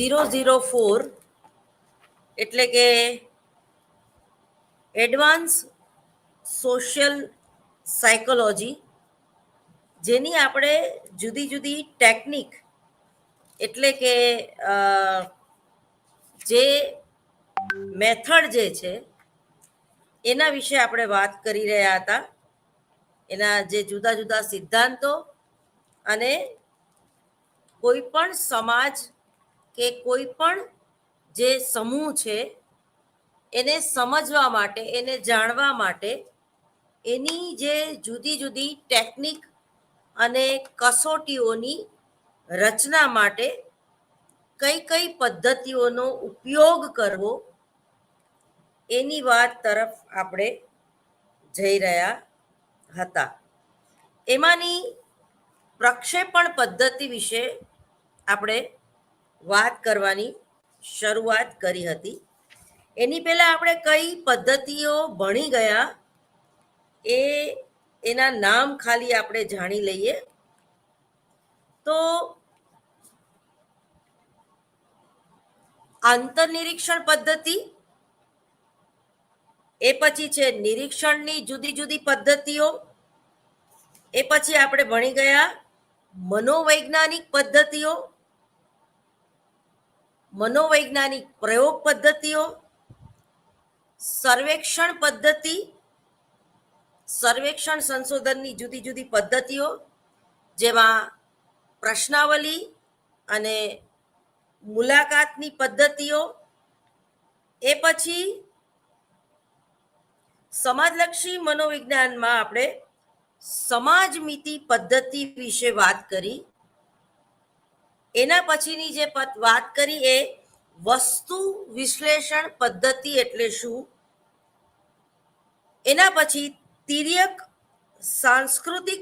004 એટલે કે advance social psychology, જેની આપણે જુદી જુદી ટેકનિક એટલે કે જે મેથડ જે છે એના વિશે આપણે વાત કરી રહ્યા હતા. એના જે જુદા જુદા સિદ્ધાંતો અને કોઈ પણ સમાજ કે કોઈ પણ જે સમૂહ છે એને સમજવા માટે, એને જાણવા માટે એની જે જુદી જુદી ટેકનિક અને કસોટીઓની રચના માટે કઈ કઈ પદ્ધતિઓનો ઉપયોગ કરવો એની વાત તરફ આપણે જઈ રહ્યા હતા. એમાંની પ્રક્ષેપણ પદ્ધતિ વિશે આપણે વાત કરવાની શરૂઆત કરી હતી. એની પહેલા આપણે કઈ પદ્ધતિઓ ભણી ગયા એના નામ ખાલી આપણે જાણી લઈએ. તો આંતરનિરીક્ષણ પદ્ધતિ, એ પછી છે નિરીક્ષણની જુદી જુદી પદ્ધતિઓ, એ પછી આપણે ભણી ગયા મનોવૈજ્ઞાનિક પદ્ધતિઓ, મનોવૈજ્ઞાનિક પ્રયોગ પદ્ધતિઓ, સર્વેક્ષણ પદ્ધતિ, સર્વેક્ષણ સંશોધનની જુદી જુદી પદ્ધતિઓ, જેમાં પ્રશ્નાવલી અને મુલાકાતની પદ્ધતિઓ, એ પછી સમાજલક્ષી મનોવિજ્ઞાનમાં આપણે સમાજમિતિ પદ્ધતિ વિશે વાત કરી. એના પછીની જે વાત કરી એ વસ્તુ વિશ્લેષણ પદ્ધતિ એટલે શું. એના પછી તિર્યક સાંસ્કૃતિક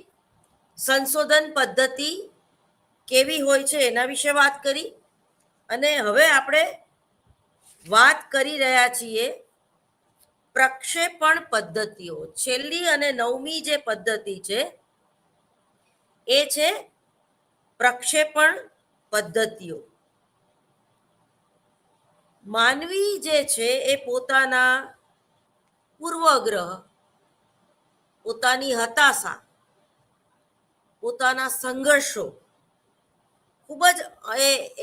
સંશોધન પદ્ધતિ કેવી હોય છે એના વિશે વાત કરી. અને હવે આપણે વાત કરી રહ્યા છીએ પ્રક્ષેપણ પદ્ધતિઓ. છેલ્લી અને 9મી જે પદ્ધતિ છે એ છે પ્રક્ષેપણ પદ્ધતિઓ. માનવી જે છે એ પોતાના પૂર્વગ્રહ, પોતાની હતાશા, પોતાના સંઘર્ષો, ખૂબ જ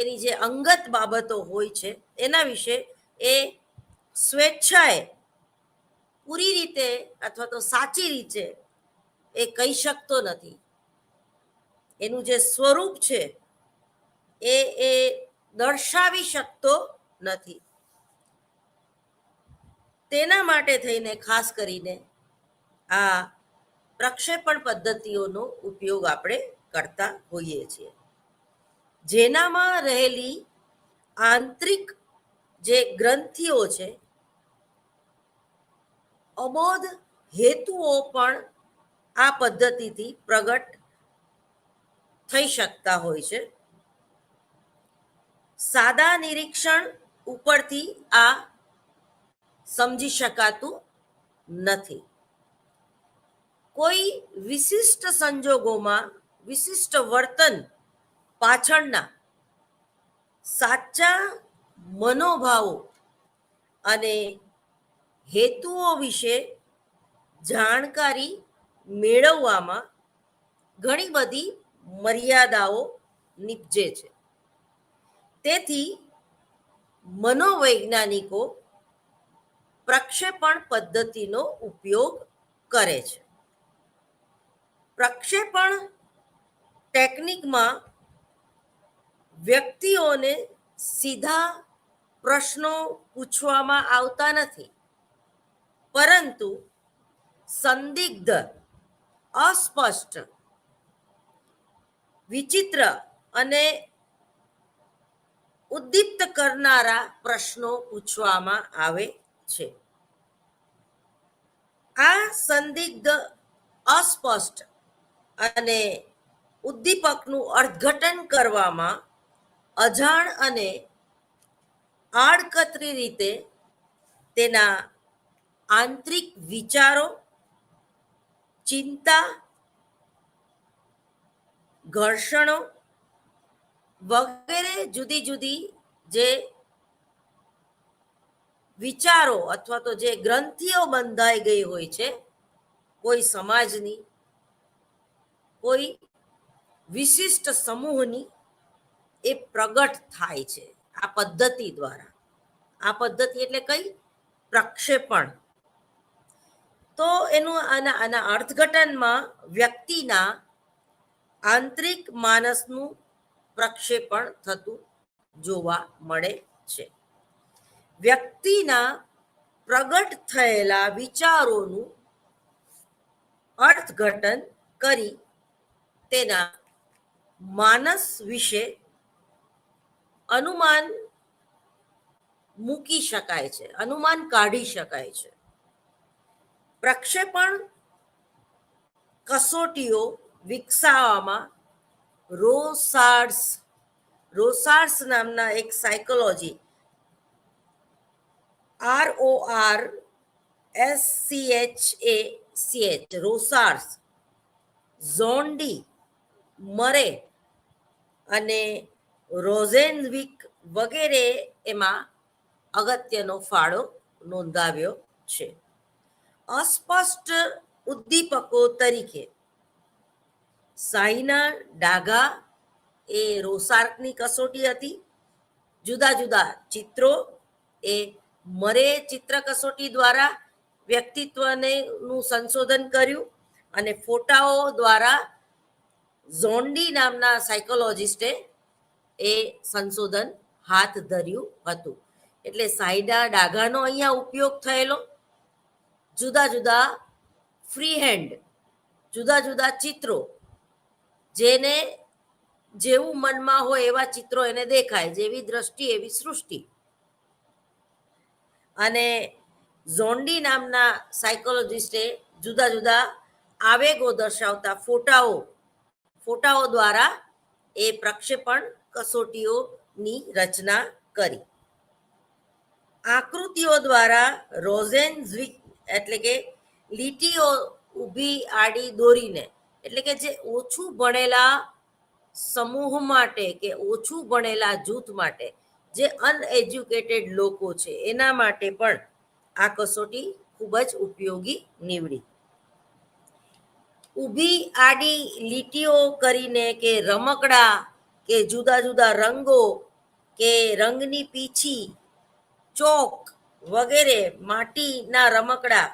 એની જે અંગત બાબતો હોય છે એના વિશે એ સ્વેચ્છાએ પૂરી રીતે અથવા તો સાચી રીતે એ કહી શકતો નથી. એનું જે સ્વરૂપ છે એ દર્શાવી શકતો નથી. તેના માટે થઈને ખાસ કરીને આ પ્રક્ષેપણ પદ્ધતિઓનો ઉપયોગ આપણે કરતા હોઈએ છીએ. જેનામાં રહેલી આંતરિક જે ગ્રંથિઓ છે, અબોધ હેતુઓ પણ આ પદ્ધતિથી પ્રગટ થઈ શકતા હોય છે. સાદા નિરીક્ષણ ઉપરથી આ સમજી શકાતું નથી. કોઈ વિશિષ્ટ સંજોગોમાં વિશિષ્ટ વર્તન પાછળના સાચા મનોભાવો અને હેતુઓ વિશે જાણકારી મેળવવામાં ઘણી બધી મર્યાદાઓ નીપજે છે. તેથી મનોવૈજ્ઞાનિકો પ્રક્ષેપણ પદ્ધતિનો ઉપયોગ કરે છે. પ્રક્ષેપણ ટેકનિકમાં વ્યક્તિઓને સીધા પ્રશ્નો પૂછવામાં આવતા નથી, પરંતુ સંદિગ્ધ, અસ્પષ્ટ, વિચિત્ર અને ઉદ્દીપ્ત કરનારા પ્રશ્નો પૂછવામાં આવે છે. આ સંદિગ્ધ, અસ્પષ્ટ અને ઉદ્દીપકનું અર્થઘટન કરવામાં અજાણ અને આડકતરી રીતે તેના આંતરિક વિચારો, ચિંતા, ઘર્ષણો વગેરે જુદી જુદી જે વિચારો અથવા તો જે ગ્રંથિઓ બંધાઈ ગઈ હોય છે કોઈ સમાજની, કોઈ વિશિષ્ટ સમૂહની, એ પ્રગટ થાય છે આ પદ્ધતિ દ્વારા. આ પદ્ધતિ એટલે કઈ? પ્રક્ષેપણ. તો એનું આના અર્થઘટનમાં વ્યક્તિના આંતરિક માનસનું પ્રક્ષેપણ થતું જોવા મળે છે. વ્યક્તિના પ્રગટ થયેલા વિચારોનું અર્થઘટન કરી તેના માનસ વિશે અનુમાન મૂકી શકાય છે, અનુમાન કાઢી શકાય છે. પ્રક્ષેપણ કસોટીઓ વિકસાવવામાં રોસાર્સ નામના એક સાયકોલોજી, RORSCHACH, રોસાર્સ, ઝોન્ડી, મરે અને રોઝેનવિક વગેરે એમાં અગત્યનો ફાળો નોંધાવ્યો છે. અસ્પષ્ટ ઉદ્દીપકો તરીકે શાહીના ડાઘા એ રોસાર્કની કસોટી હતી. જુદા જુદા ચિત્રો એ મરે ચિત્ર કસોટી દ્વારા વ્યક્તિત્વને નું સંશોધન કર્યું, અને ફોટાઓ દ્વારા ઝોન્ડી નામના સાયકોલોજિસ્ટે એ સંશોધન હાથ ધર્યું હતું. એટલે શાહીના ડાઘાનો અહીંયા ઉપયોગ થયેલો. જુદા જુદા ફ્રી હેન્ડ, જુદા જુદા ચિત્રો, જેને જેવું મનમાં હોય એવા ચિત્રો એને દેખાય, જેવી દ્રષ્ટિ એવી સૃષ્ટિ. અને ઝોન્ડી નામના સાયકોલોજિસ્ટે જુદા જુદા આવેગો દર્શાવતા ફોટાઓ દ્વારા એ પ્રક્ષેપણ કસોટીઓની રચના કરી. આકૃતિઓ દ્વારા રોઝેનઝવિક એટલે કે લીટીઓ ઊભી આડી દોરીને, એટલે કે જે ઓછું ભણેલા સમૂહ માટે કે ઓછું ભણેલા જૂથ માટે, જે અનએજ્યુકેટેડ લોકો છે એના માટે પણ આ કસોટી ખૂબ જ ઉપયોગી નીવડી. ઊભી આડી લીટીઓ કરીને કે રમકડા કે જુદા જુદા રંગો કે રંગની પીછી, ચોક વગેરે, માટીના રમકડા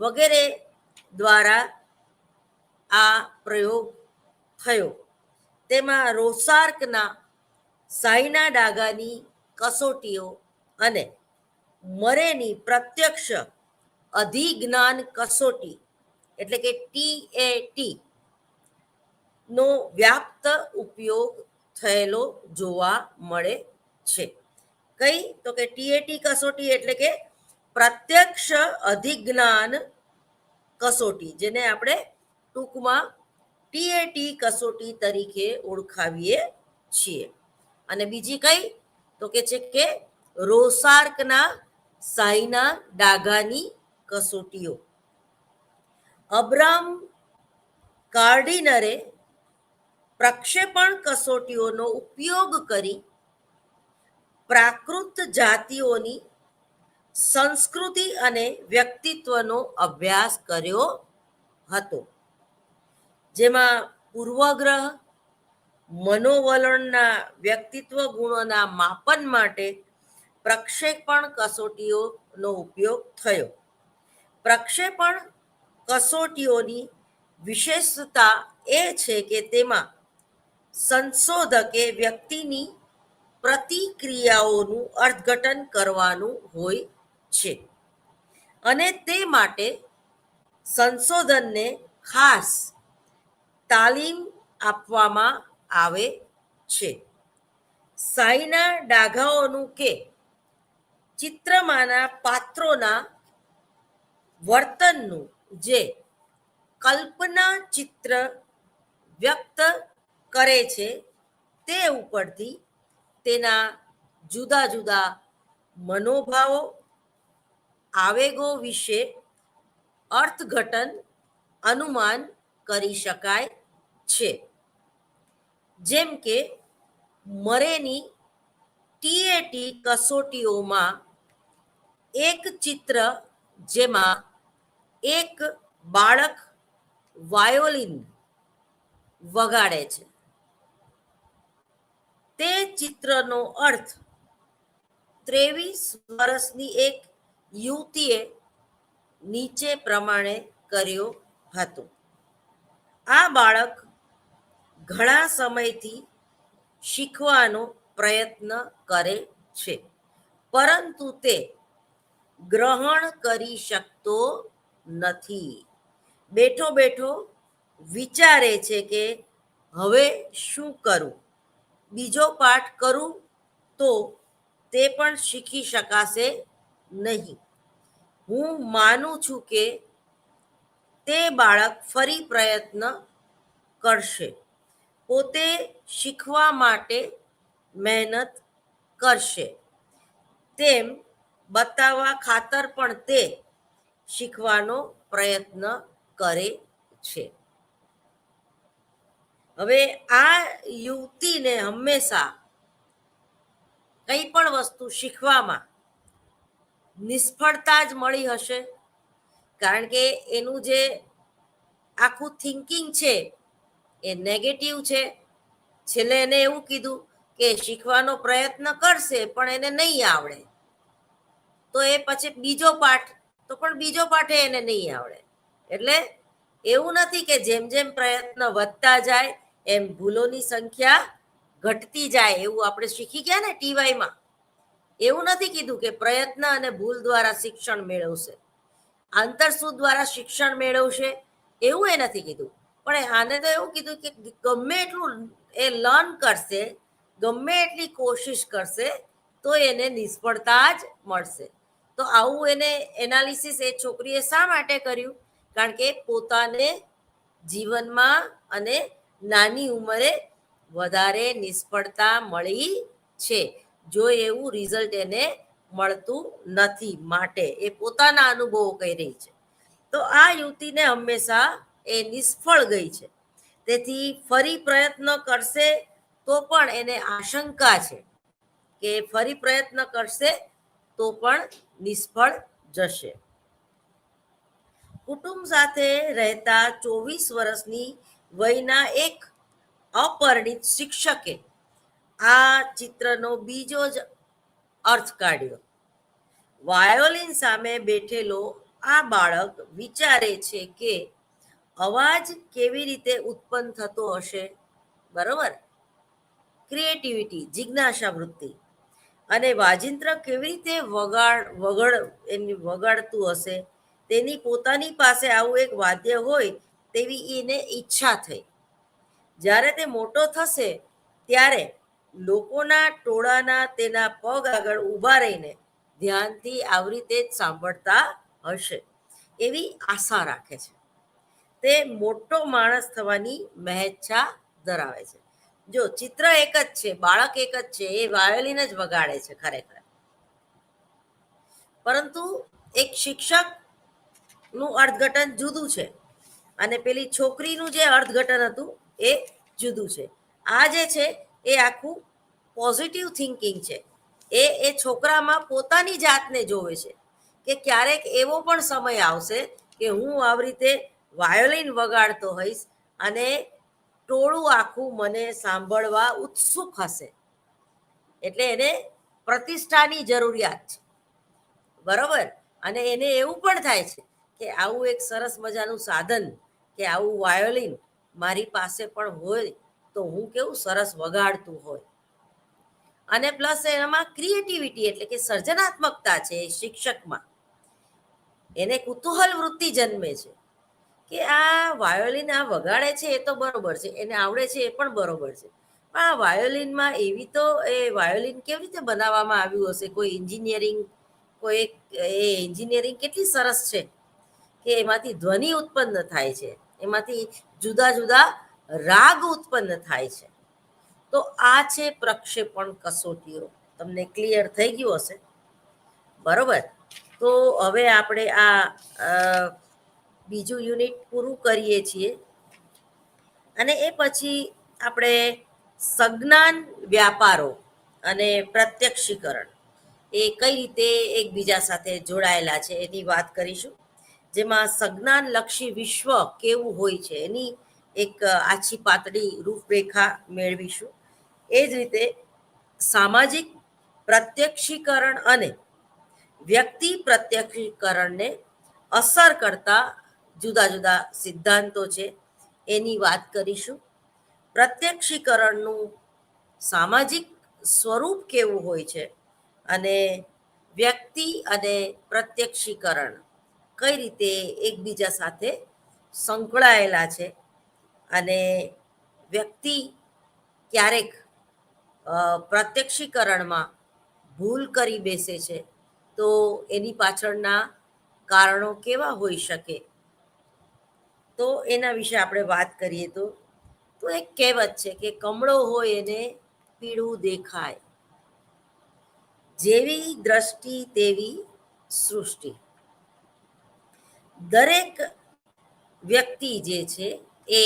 વગેરે દ્વારા આ પ્રયોગ થયો. તેમાં રોસાર્કના શાહીના ડાઘાની કસોટીઓ અને મરેની પ્રત્યક્ષ અધિજ્ઞાન કસોટી એટલે કે TAT નો વ્યાપ્ત ઉપયોગ થયેલો જોવા મળે છે. કઈ? તો કે TAT કસોટી એટલે કે પ્રત્યક્ષ અધિજ્ઞાન કસોટી, જેને આપણે ટૂંકમાં TAT કસોટી તરીકે ઓળખાવીએ છીએ. અને બીજી કઈ? તો કે છે કે રોસાર્કના શાહીના ડાઘાની કસોટીઓ. અબ્રામ કાર્ડિનરે પ્રક્ષેપણ કસોટીઓનો ઉપયોગ કરી પ્રાકૃત જાતિઓની સંસ્કૃતિ અને વ્યક્તિત્વનો અભ્યાસ કર્યો હતો, જેમાં પૂર્વગ્રહ, મનોવલણના વ્યક્તિત્વ ગુણોના માપન માટે પ્રક્ષેપણ કસોટીઓનો ઉપયોગ થયો. પ્રક્ષેપણ કસોટીઓની વિશેષતા એ છે કે તેમાં સંશોધકે વ્યક્તિની પ્રતિક્રિયાઓનું અર્થઘટન કરવાનું હોય છે, અને તે માટે સંશોધનને ખાસ તાલીમ આપવામાં આવે છે. શાહીના ડાઘાઓનું કે ચિત્રમાંના પાત્રોના વર્તનનું જે કલ્પના ચિત્ર વ્યક્ત કરે છે, તે ઉપરથી તેના જુદા જુદા મનોભાવો, આવેગો વિશે અર્થઘટન, અનુમાન કરી શકાય છે. જેમ કે મરેની ટીએટી કસોટીઓમાં એક ચિત્ર જેમાં એક બાળક વાયોલિન વગાડે છે, તે ચિત્રનો અર્થ 23 વર્ષની એક યુવતીએ નીચે પ્રમાણે કર્યો હતો. આ બાળક ઘણા સમયથી શીખવાનો પ્રયત્ન કરે છે, પરંતુ તે ગ્રહણ કરી શકતો નથી. બેઠો બેઠો વિચારે છે કે હવે શું કરું, બીજો પાઠ કરું તો તે પણ શીખી શકાશે નહીં. હું માનું છું કે તે બાળક ફરી પ્રયત્ન કરશે, પોતે શીખવા માટે મહેનત કરશે તેમ બતાવવા ખાતર પણ તે શીખવાનો પ્રયત્ન કરે છે. હવે આ યુવતીને હંમેશા કંઈ પણ વસ્તુ શીખવામાં નિષ્ફળતા જ મળી હશે, કારણ કે એનું જે આખું થિંકિંગ છે એ નેગેટિવ છે. છેલ્લે એને એવું કીધું કે શીખવાનો પ્રયત્ન કરશે પણ એને નહીં આવડે, તો એ પછી બીજો પાઠ, તો પણ બીજો પાઠ એને નહીં આવડે. એટલે એવું નથી કે જેમ જેમ પ્રયત્ન વધતા જાય એમ ભૂલોની સંખ્યા ઘટતી જાય, એવું આપણે શીખી ગયા ને ટીવાયમાં. એવું નથી કીધું કે પ્રયત્ન અને ભૂલ દ્વારા શિક્ષણ મેળવશે, આંતરસૂદ દ્વારા શિક્ષણ મેળવશે, એવું એ નથી કીધું. પણ આને તો એવું કીધું કે ગમે એટલું એ લર્ન કરશે, ગમે એટલી કોશિશ કરશે તો એને નિષ્ફળતા જ મળશે. તો આવું એને એનાલિસિસ એ છોકરીએ શા માટે કર્યું? કારણ કે પોતાને જીવનમાં અને નાની ઉંમરે વધારે નિષ્ફળતા મળી છે, જો એવું રિઝલ્ટ એને મળતું નથી, માટે એ પોતાના અનુભવો કહી રહી છે. તો આ યુવતીને હંમેશા એ નિષ્ફળ ગઈ છે, તેથી ફરી પ્રયત્ન કરશે તો પણ એને આશંકા છે કે ફરી પ્રયત્ન કરશે તો પણ નિષ્ફળ જશે. કુટુંબ સાથે રહેતા 24 વર્ષની વયના એક અપરિણિત શિક્ષકે આ ચિત્રનો બીજો જ અર્થ કાઢ્યો. વાયોલિન સામે બેઠેલો આ બાળક વિચારે છે કે અવાજ કેવી રીતે ઉત્પન્ન થતો હશે, બરોબર? ક્રિએટિવિટી, જિજ્ઞાસા વૃત્તિ, અને વાજિંત્ર કેવી રીતે વગાડતું હશે, તેની પોતાની પાસે આવું એક વાદ્ય હોય તેવી એને ઈચ્છા થઈ. જ્યારે તે મોટો થશે ત્યારે લોકોના ટોળાના તેના પગ આગળ ઊભા રહીને ધ્યાનથી આવી રીતે જ સાંભળતા હશે એવી આશા રાખે છે. તે મોટો માણસ થવાની મહેચ્છા ધરાવે છે. જો ચિત્ર એક જ છે, બાળક એક જ છે, એ વાયોલિન જ વગાડે છે ખરેખર, પરંતુ એક શિક્ષકનું અર્થઘટન જુદું છે અને પેલી છોકરીનું જે અર્થઘટન હતું એ જુદું છે. આ જે છે એ આખું પોઝિટિવ થિંકિંગ છે. એ છોકરામાં પોતાની જાતને જોવે છે કે ક્યારેક એવો પણ સમય આવશે કે હું આવી રીતે વાયોલિન વગાડતો હોઈશ અને ટોળું આખું મને સાંભળવા ઉત્સુક હશે. એટલે એને પ્રતિષ્ઠાની જરૂરિયાત છે, બરોબર? અને એને એવું પણ થાય છે કે આવું એક સરસ મજાનું સાધન, કે આવું વાયોલિન મારી પાસે પણ હોય તો હું કેવું સરસ વગાડતું હોય. અને પ્લસ એનામાં ક્રિએટિવિટી એટલે કે સર્જનાત્મકતા છે શિક્ષકમાં, એને કુતૂહલ વૃત્તિ જન્મે છે કે આ વાયોલિન આ વગાડે છે એ તો બરોબર છે, એને આવડે છે એ પણ બરોબર છે, પણ આ વાયોલિનમાં એવી તો એ વાયોલિન કેવી રીતે બનાવવામાં આવ્યું હશે, કોઈ એન્જિનિયરિંગ, કોઈ એ એન્જિનિયરિંગ કેટલી સરસ છે કે એમાંથી ધ્વનિ ઉત્પન્ન થાય છે, એમાંથી જુદા જુદા રાગ ઉત્પન્ન થાય છે. તો આ છે પ્રક્ષેપણ કસોટીઓ. તમને ક્લિયર થઈ ગયું હશે, બરોબર? તો હવે આપણે આ બીજું યુનિટ પૂરું કરીએ છીએ અને એ પછી આપણે સંજ્ઞાન વ્યાપારો અને પ્રત્યક્ષીકરણ એ કઈ રીતે એકબીજા સાથે જોડાયેલા છે એની વાત કરીશું, જેમાં સંજ્ઞાનલક્ષી વિશ્વ કેવું હોય છે એની એક આછી પાતળી રૂપરેખા મેળવીશું. એ જ રીતે સામાજિક પ્રત્યક્ષીકરણ અને વ્યક્તિ પ્રત્યક્ષીકરણને અસર કરતા જુદા જુદા સિદ્ધાંતો છે એની વાત કરીશું. પ્રત્યક્ષીકરણનું સામાજિક સ્વરૂપ કેવું હોય છે અને વ્યક્તિ અને પ્રત્યક્ષીકરણ કઈ રીતે એકબીજા સાથે સંકળાયેલા છે, અને વ્યક્તિ ક્યારેક પ્રત્યક્ષીકરણમાં ભૂલ કરી બેસે છે તો એની પાછળના કારણો કેવા હોઈ શકે, તો એના વિશે આપણે વાત કરીએ તો એક કહેવત છે કે કમળો હોય એને પીળું દેખાય, જેવી દ્રષ્ટિ તેવી સૃષ્ટિ. દરેક વ્યક્તિ જે છે એ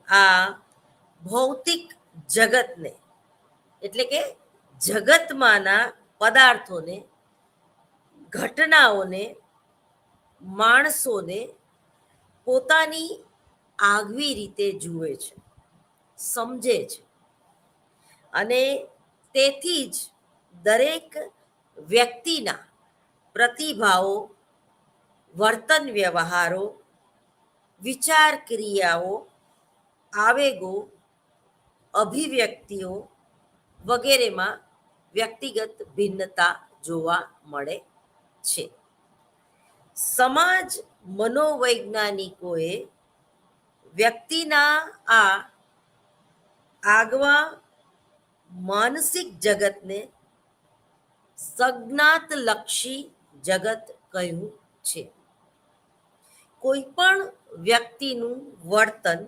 આ ભૌતિક જગતને એટલે કે જગતમાંના પદાર્થોને, ઘટનાઓને, માણસોને પોતાની આગવી રીતે જુએ છે, સમજે છે, અને તેથી જ દરેક વ્યક્તિના પ્રતિભાવો, વર્તન વ્યવહારો, વિચાર ક્રિયાઓ, આવેગો, અભિવ્યક્તિઓ વગેરેમાં વ્યક્તિગત ભિન્નતા જોવા મળે છે. સમાજ મનોવૈજ્ઞાનિકોએ વ્યક્તિના આ આગવા માનસિક જગતને સંજ્ઞાતલક્ષી જગત કહ્યું છે. કોઈ પણ વ્યક્તિનું વર્તન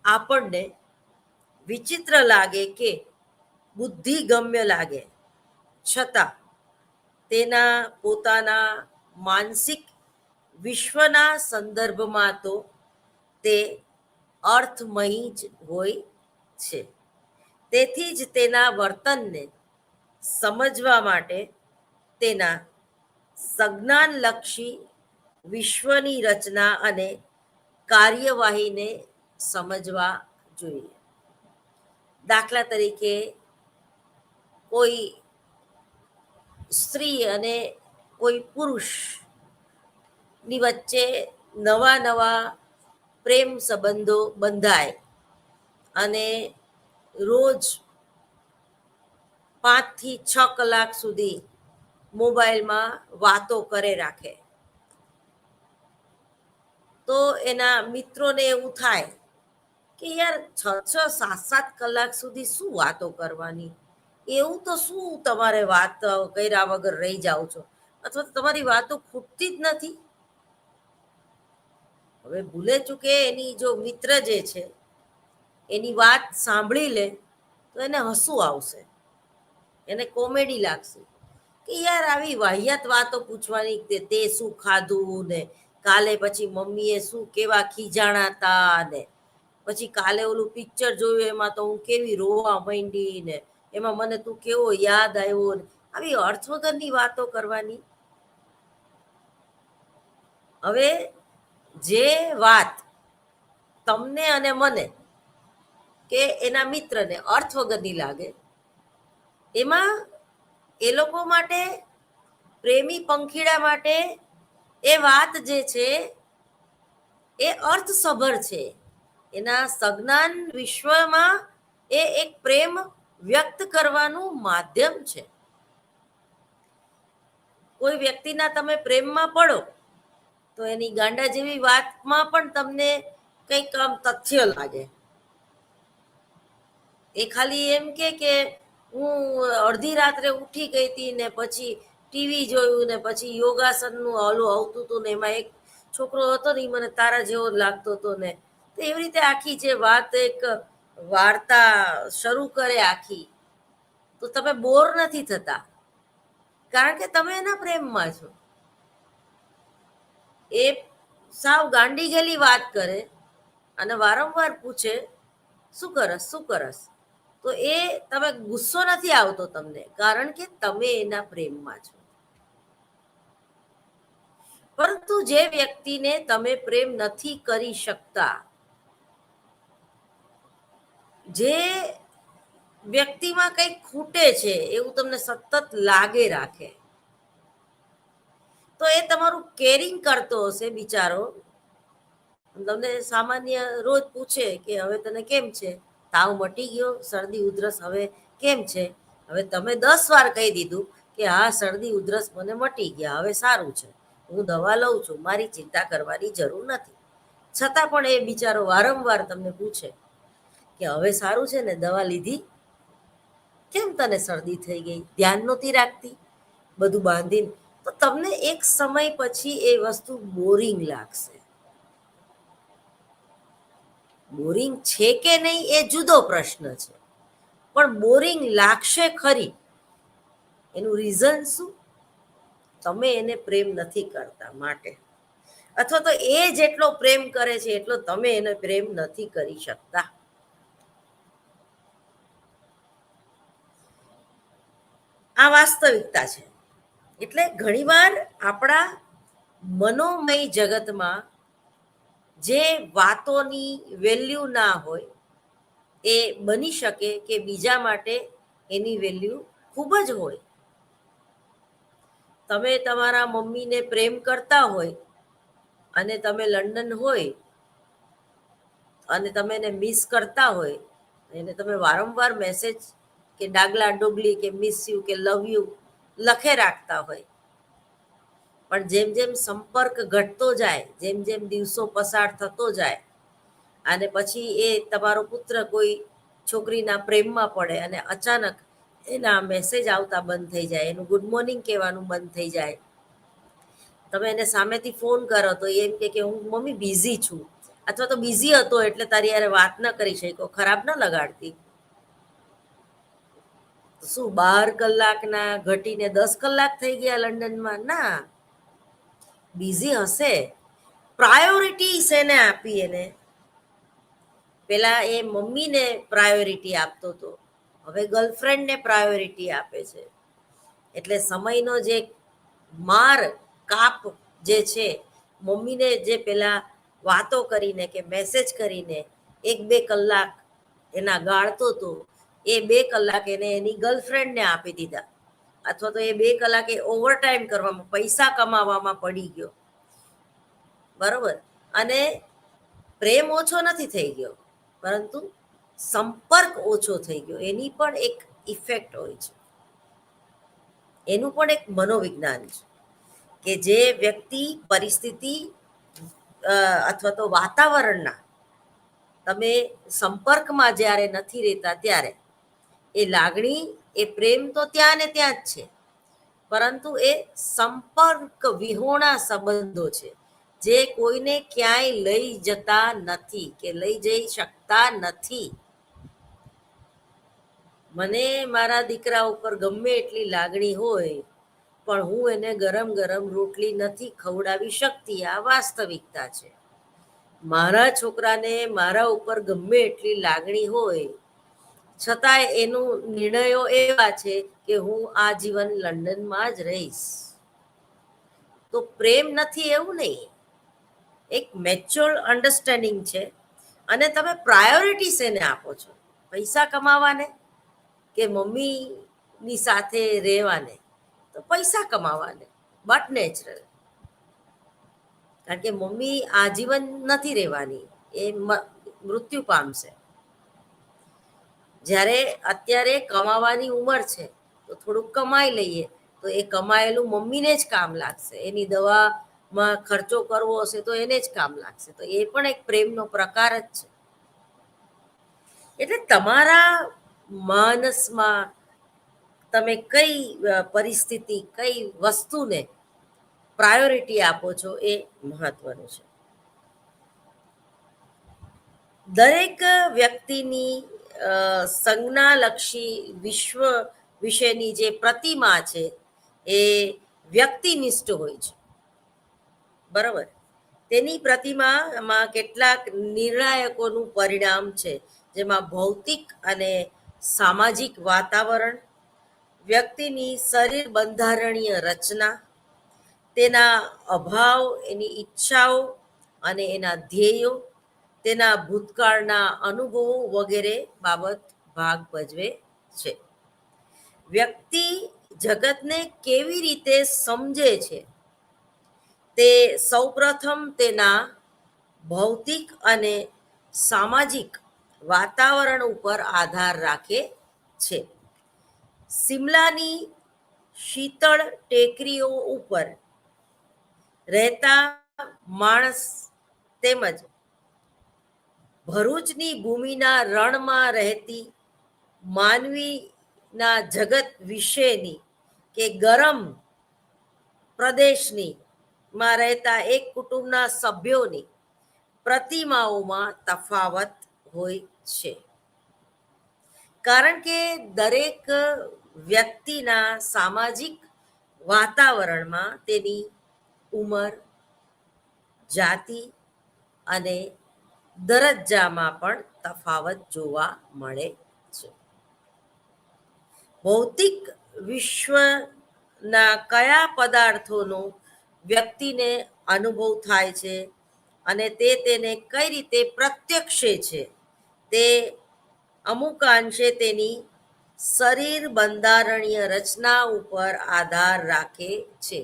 આપણને વિચિત્ર લાગે કે બુદ્ધિગમ્ય લાગે, છતાં તેના પોતાના માનસિક વિશ્વના સંદર્ભમાં તો તે અર્થમયી જ હોય છે. તેથી જ તેના વર્તનને સમજવા માટે તેના સંજ્ઞાનલક્ષી વિશ્વની રચના અને કાર્યવાહીને સમજવા જોઈએ. દાખલા તરીકે કોઈ સ્ત્રી અને કોઈ પુરુષની વચ્ચે નવા નવા પ્રેમ સંબંધો બંધાય અને રોજ 5 થી 6 કલાક સુધી મોબાઈલમાં વાતો કરે રાખે, તો એના મિત્રોને એવું થાય કે યાર 6-7 કલાક સુધી શું વાતો કરવાની, એવું તો શું તમારે વાત કર્યા વગર રહી જાઓ છો, અથવા તમારી વાતો ખૂટતી જ નથી. હવે ભૂલે ચૂકે એની જો મિત્ર જે છે એની વાત સાંભળી લે તો એને હસવું આવશે, એને કોમેડી લાગશે કે યાર આવી વાહિયાત વાતો પૂછવાની, તે શું ખાધું ને કાલે પછી મમ્મીએ શું કેવા ખીજાણા હતા ને પછી કાલે ઓલું પિક્ચર જોયું એમાં તો હું કેવી રોવા માંડી ને એમાં મને તું કેવો યાદ આવ્યો ને, આવી અર્થ વગરની વાતો કરવાની. હવે જે વાત તમને અને મને કે એના મિત્રને અર્થ વગરની લાગે, એમાં એ લોકો માટે, પ્રેમી પંખીડા માટે એ વાત જે છે એ અર્થસભર છે. એના સંજ્ઞાન વિશ્વમાં એ એક પ્રેમ વ્યક્ત કરવાનું માધ્યમ છે. કોઈ વ્યક્તિના તમે પ્રેમમાં પડો તો એની ગાંડા જેવી વાતમાં પણ તમને કંઈક આમ તથ્ય લાગે. એ ખાલી એમ કે હું અડધી રાત્રે ઉઠી ગઈ હતી ને પછી ટીવી જોયું ને પછી યોગાસનનું ઓલું આવતું હતું ને એમાં એક છોકરો હતો ને મને તારા જેવો લાગતો હતો ને, તો એવી રીતે આખી જે વાત એક વાર્તા શરૂ કરે આખી, તો તમે બોર નથી થતા, કારણ કે તમે એના પ્રેમમાં છો. એ સાવ ગાંડી ગયેલી વાત કરે અને વારંવાર પૂછે શું કરસ શું કરસ, તો એ તમે ગુસ્સો નથી આવતો તમને, કારણ કે તમે એના પ્રેમમાં છો. પરંતુ જે વ્યક્તિને તમે પ્રેમ નથી કરી શકતા, જે વ્યક્તિમાં કંઈક ખૂટે છે એવું તમને સતત લાગે રાખે, તો એ તમારું કેરિંગ કરતો હશે બિચારો. તમને સામાન્ય રોજ પૂછે કે હવે તને કેમ છે, તાવ મટી ગયો, શરદી ઉધરસ હવે કેમ છે? હવે તમે 10 વાર કહી દીધું કે હા, શરદી ઉધરસ મને મટી ગયા, હવે સારું છે, હું દવા લઉં છું, મારી ચિંતા કરવાની જરૂર નથી. છતાં પણ એ બિચારો વારંવાર તમને પૂછે કે હવે સારું છે ને, દવા લીધી? કેમ તને શરદી થઈ ગઈ? ધ્યાન નહોતી રાખતી? બધું બાંધીને. તો તમને એક સમય પછી એ વસ્તુ બોરિંગ લાગશે. બોરિંગ છે કે નહીં એ જુદો પ્રશ્ન છે, પણ બોરિંગ લાગશે ખરી. એનું રીઝન શું? તમે એને પ્રેમ નથી કરતા માટે, અથવા તો એ જેટલો પ્રેમ કરે છે એટલો તમે એને પ્રેમ નથી કરી શકતા. આ વાસ્તવિકતા છે. એટલે ઘણીવાર આપણા મનોમય જગતમાં જે વાતોની વેલ્યુ ના હોય, એ બની શકે કે બીજા માટે એની વેલ્યુ ખૂબ જ હોય. તમે તમારા મમ્મીને પ્રેમ કરતા હોય અને તમે લંડન હોય અને તમે એને મિસ કરતા હોય, એને તમે વારંવાર મેસેજ કે ડાગલા ડોગલી કે મિસ યુ કે લવ યુ લખે રાખતા હોય, પણ જેમ જેમ સંપર્ક ઘટતો જાય, જેમ જેમ દિવસો પસાર થતો જાય, અને પછી એ તમારો પુત્ર કોઈ છોકરીના પ્રેમમાં પડે અને અચાનક એના મેસેજ આવતા બંધ થઈ જાય, એનું ગુડ મોર્નિંગ કહેવાનું બંધ થઈ જાય, તમે એને સામેથી ફોન કરો તો એમ કે હું મમ્મી બિઝી છું, અથવા તો બિઝી હતો એટલે તારી યારે વાત ન કરી શક્યો, ખરાબ ન લગાડતી. શું 12 કલાકના ઘટીને 10 કલાક થઈ ગયા લંડનમાં? ના, બિઝી હશે. પ્રાયોરિટી શેને આપી એને? પેલા એ મમ્મીને પ્રાયોરિટી આપતો હતો, હવે ગર્લફ્રેન્ડને પ્રાયોરિટી આપે છે. એટલે સમયનો જે માર કાપ જે છે, મમ્મીને જે પેલા વાતો કરીને કે મેસેજ કરીને 1-2 કલાક એના ગાળતો હતો, એ 2 કલાક એને એની ગર્લફ્રેન્ડને આપી દીધા, અથવા તો એ 2 કલાકે ઓવરટાઈમ કરવામાં, પૈસા કમાવામાં પડી ગયો. બરોબર? અને પ્રેમ ઓછો નથી થઈ ગયો, પરંતુ સંપર્ક ઓછો થઈ ગયો. એની પણ એક ઇફેક્ટ હોય છે, એનું પણ એક મનોવિજ્ઞાન છે કે જે વ્યક્તિ પરિસ્થિતિ અથવા તો વાતાવરણના તમે સંપર્કમાં જ્યારે નથી રહેતા, ત્યારે એ લાગણી, એ પ્રેમ તો ત્યાં ને ત્યાં જ છે, પરંતુ એ સંપર્ક વિહોણા સંબંધો છે, જે કોઈને ક્યાંય લઈ જતા નથી કે લઈ જઈ શકતા નથી. મને મારા દીકરા ઉપર ગમે એટલી લાગણી હોય, પણ હું એને ગરમ ગરમ રોટલી નથી ખવડાવી શકતી. આ વાસ્તવિકતા છે. મારા છોકરાને મારા ઉપર ગમે એટલી લાગણી હોય, છતાંય એનું નિર્ણયો એવા છે કે હું આજીવન લંડનમાં જ રહીશ. તો પ્રેમ નથી એવું નહીં, એક મેચ્યોર અન્ડરસ્ટેન્ડિંગ છે. અને તમે પ્રાયોરિટી શેને આપો છો? પૈસા કમાવાને કે મમ્મીની સાથે રહેવાને? તો પૈસા કમાવાને, બટ નેચરલ. કારણ કે મમ્મી આજીવન નથી રહેવાની, એ મૃત્યુ પામશે. જ્યારે અત્યારે કમાવાની ઉંમર છે, તો થોડુંક કમાઈ લઈએ, તો એ કમાયેલું મમ્મીને જ કામ લાગશે. એની દવામાં ખર્ચો કરવો હશે તો એને જ કામ લાગશે. તો એ પણ એક પ્રેમનો પ્રકાર જ છે. એટલે તમારા માનસમાં તમે કઈ પરિસ્થિતિ, કઈ વસ્તુને પ્રાયોરિટી આપો છો, એ મહત્વનું છે. દરેક વ્યક્તિની સંજ્ઞાલક્ષી વિશ્વ વિશેની જે પ્રતિમા છે, એ વ્યક્તિનિષ્ઠ હોય છે. બરાબર? તેની પ્રતિમામાં કેટલાક નિર્ણાયકોનું પરિણામ છે, જેમાં ભૌતિક અને સામાજિક વાતાવરણ, વ્યક્તિની શરીર બંધારણીય રચના, તેના અભાવ, એની ઈચ્છાઓ અને એના ધ્યેયો, તેના ભૂતકાળના અનુભવો વગેરે બાબત ભાગ ભજવે છે. વ્યક્તિ જગતને કેવી રીતે સમજે છે તે સૌપ્રથમ તેના ભૌતિક અને સામાજિક વાતાવરણ ઉપર આધાર રાખે છે. સિમલાની શીતળ ટેકરીઓ ઉપર રહેતા માણસ તેમજ ભરૂચની ભૂમિના રણમાં રહેતી માનવીના જગત વિશેની કે ગરમ પ્રદેશની માં રહેતા એક કુટુંબના સભ્યોની પ્રતિમાઓમાં તફાવત હોય છે. કારણ કે દરેક વ્યક્તિના સામાજિક વાતાવરણમાં તેની ઉંમર, જાતિ અને દરજ્જામાં પણ તફાવત જોવા મળે છે. ભૌતિક વિશ્વના કયા પદાર્થોનો વ્યક્તિને અનુભવ થાય છે અને તે તેને કઈ રીતે પ્રત્યક્ષે છે તે અમુક અંશે તેની શરીર બંધારણીય રચના ઉપર આધાર રાખે છે.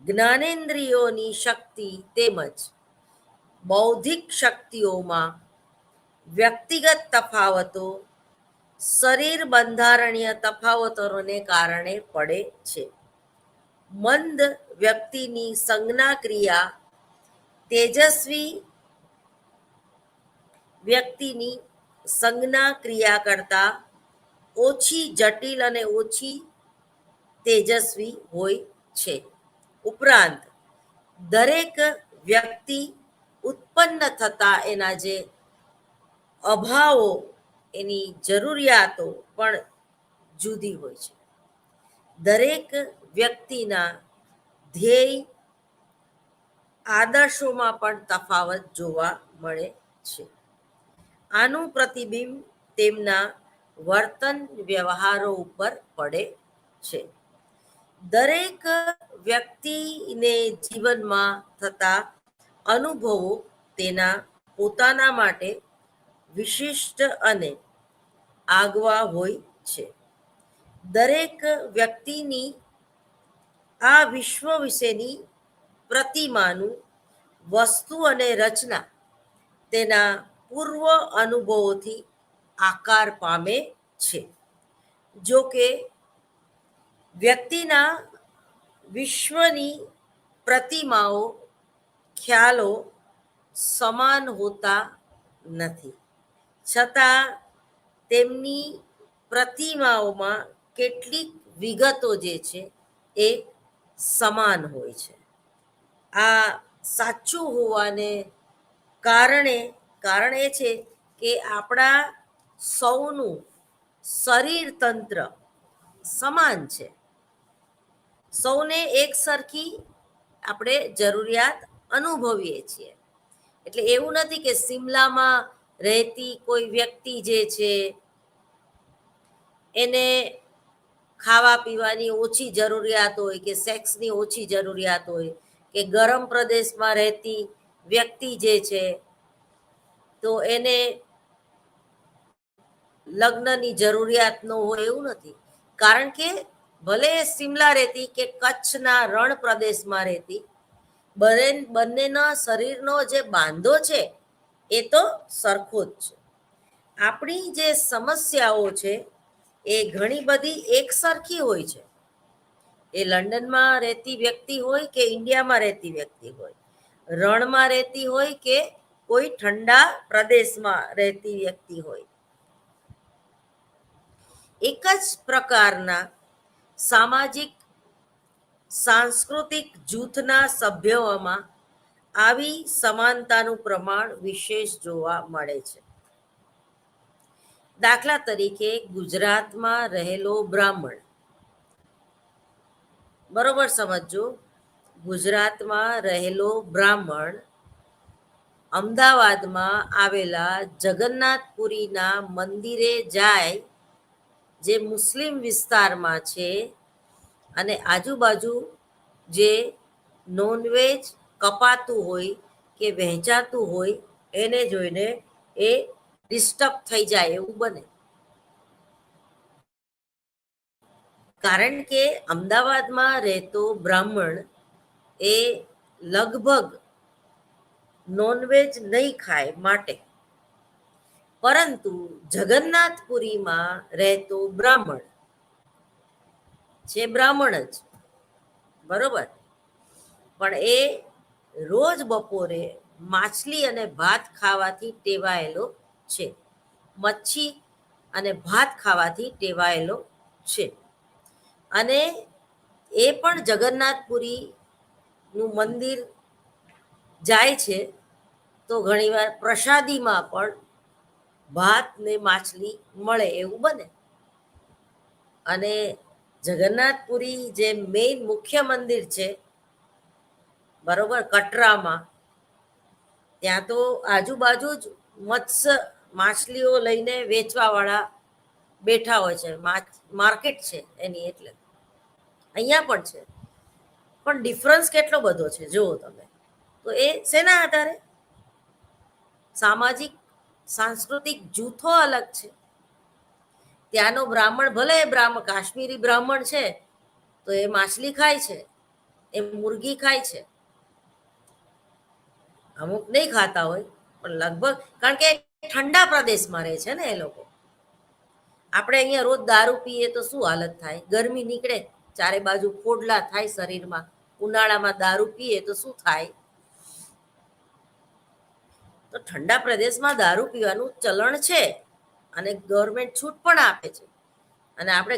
જ્ઞાનેન્દ્રિયોની શક્તિ તેમજ બૌદ્ધિક શક્તિઓમાં વ્યક્તિગત તફાવતો શરીર બંધારણીય તફાવતોને કારણે પડે છે. મંદ વ્યક્તિની સંજ્ઞા ક્રિયા તેજસ્વી વ્યક્તિની સંજ્ઞા ક્રિયા કરતા ઓછી જટિલ અને ઓછી તેજસ્વી હોય છે. ઉપરાંત દરેક વ્યક્તિ ઉત્પન્ન થતા એના જે અભાવો, એની જરૂરિયાતો પણ જુદી હોય છે. દરેક વ્યક્તિના ધ્યેય, આદર્શોમાં પણ તફાવત જોવા મળે છે. આનું પ્રતિબિંબ તેમના વર્તન વ્યવહારો ઉપર પડે છે. દરેક વ્યક્તિને જીવનમાં થતા અનુભવો તેના પોતાના માટે વિશિષ્ટ અને આગવા હોય છે. દરેક વ્યક્તિની આ વિશ્વ વિશેની પ્રતિમાનું વસ્તુ અને રચના તેના પૂર્વ અનુભવોથી આકાર પામે છે. જો કે વ્યક્તિના વિશ્વની પ્રતિમાઓ, ખ્યાલો સમાન હોતા નથી, છતાં તેમની પ્રતિમાઓમાં કેટલીક વિગતો જે છે એ સમાન હોય છે. આ સાચું હોવાને કારણ એ છે કે આપણા સૌનું શરીર તંત્ર સમાન છે. સૌને એક સરખી આપણે જરૂરિયાત અનુભવીએ છીએ. એટલે એવું નથી કે સિમલામાં રહેતી કોઈ વ્યક્તિ જે છે એને ખાવા પીવાની ઓછી જરૂરિયાત હોય કે સેક્સની ઓછી જરૂરિયાત હોય, કે ગરમ પ્રદેશમાં રહેતી વ્યક્તિ જે છે તો એને લગ્નની જરૂરિયાત ન હોય, એવું નથી. કારણ કે ભલે સિમલા રહેતી કે કચ્છના રણ પ્રદેશમાં રહેતી, બંનેના શરીરનો જે બાંધો છે એ તો સરખો જ છે. આપણી જે સમસ્યાઓ છે એ ઘણી બધી એક સરખી હોય છે. એ લંડનમાં રહેતી વ્યક્તિ હોય કે ઇન્ડિયામાં રહેતી વ્યક્તિ હોય, રણમાં રહેતી હોય કે કોઈ ઠંડા પ્રદેશમાં રહેતી વ્યક્તિ હોય, એક જ પ્રકારના સામાજિક સાંસ્કૃતિક જૂથના સભ્યોમાં આવી સમાનતાનું પ્રમાણ વિશેષ જોવા મળે છે. દાખલા તરીકે ગુજરાતમાં રહેલો બ્રાહ્મણ, બરોબર સમજો, ગુજરાતમાં રહેલો બ્રાહ્મણ અમદાવાદમાં આવેલા જગન્નાથપુરીના મંદિરે જાય, જે મુસ્લિમ વિસ્તારમાં છે, અને આજુબાજુ જે નોનવેજ કપાતું હોય કે વહેંચાતું હોય એને જોઈને એ ડિસ્ટર્બ થઈ જાય એવું બને. કારણ કે અમદાવાદમાં રહેતો બ્રાહ્મણ એ લગભગ નોનવેજ નહીં ખાય માટે, પરંતુ જગન્નાથપુરીમાં રહેતો બ્રાહ્મણ છે બ્રાહ્મણ જ, બરોબર, પણ એ રોજ બપોરે માછલી અને ભાત ખાવાથી ટેવાયેલો છે, મચ્છી અને ભાત ખાવાથી ટેવાયેલો છે. અને એ પણ જગન્નાથપુરીનું મંદિર જાય છે તો ઘણીવાર પ્રસાદીમાં પણ ભાત ને માછલી મળે એવું બને. અને જગન્નાથપુરી જે મેઇન મુખ્ય મંદિર છે, બરોબર, કટરામાં, ત્યાં તો આજુબાજુ જ મત્સ્ય માછલીઓ લઈને વેચવા વાળા બેઠા હોય છે, માર્કેટ છે એની. એટલે અહીંયા પણ છે, પણ ડિફરન્સ કેટલો બધો છે જુઓ તમે. તો એ શેના આધારે? સામાજિક સાંસ્કૃતિક જૂથો અલગ છે. ત્યાંનો બ્રાહ્મણ ભલે કાશ્મીરી બ્રાહ્મણ છે તો એ માછલી ખાય છે, એ મુરગી ખાય છે, અમુક નહીં ખાતા હોય, પણ લગભગ, કારણ કે ઠંડા પ્રદેશમાં રહે છે ને એ લોકો. આપણે અહીંયા રોજ દારૂ પીએ તો શું હાલત થાય? ગરમી નીકળે, ચારે બાજુ ફોડલા થાય શરીરમાં. ઉનાળામાં દારૂ પીએ તો શું થાય? તો ઠંડા પ્રદેશમાં દારૂ પીવાનું ચલણ છે, અને ગવર્મેન્ટ છૂટ પણ આપે છે. અને આપણે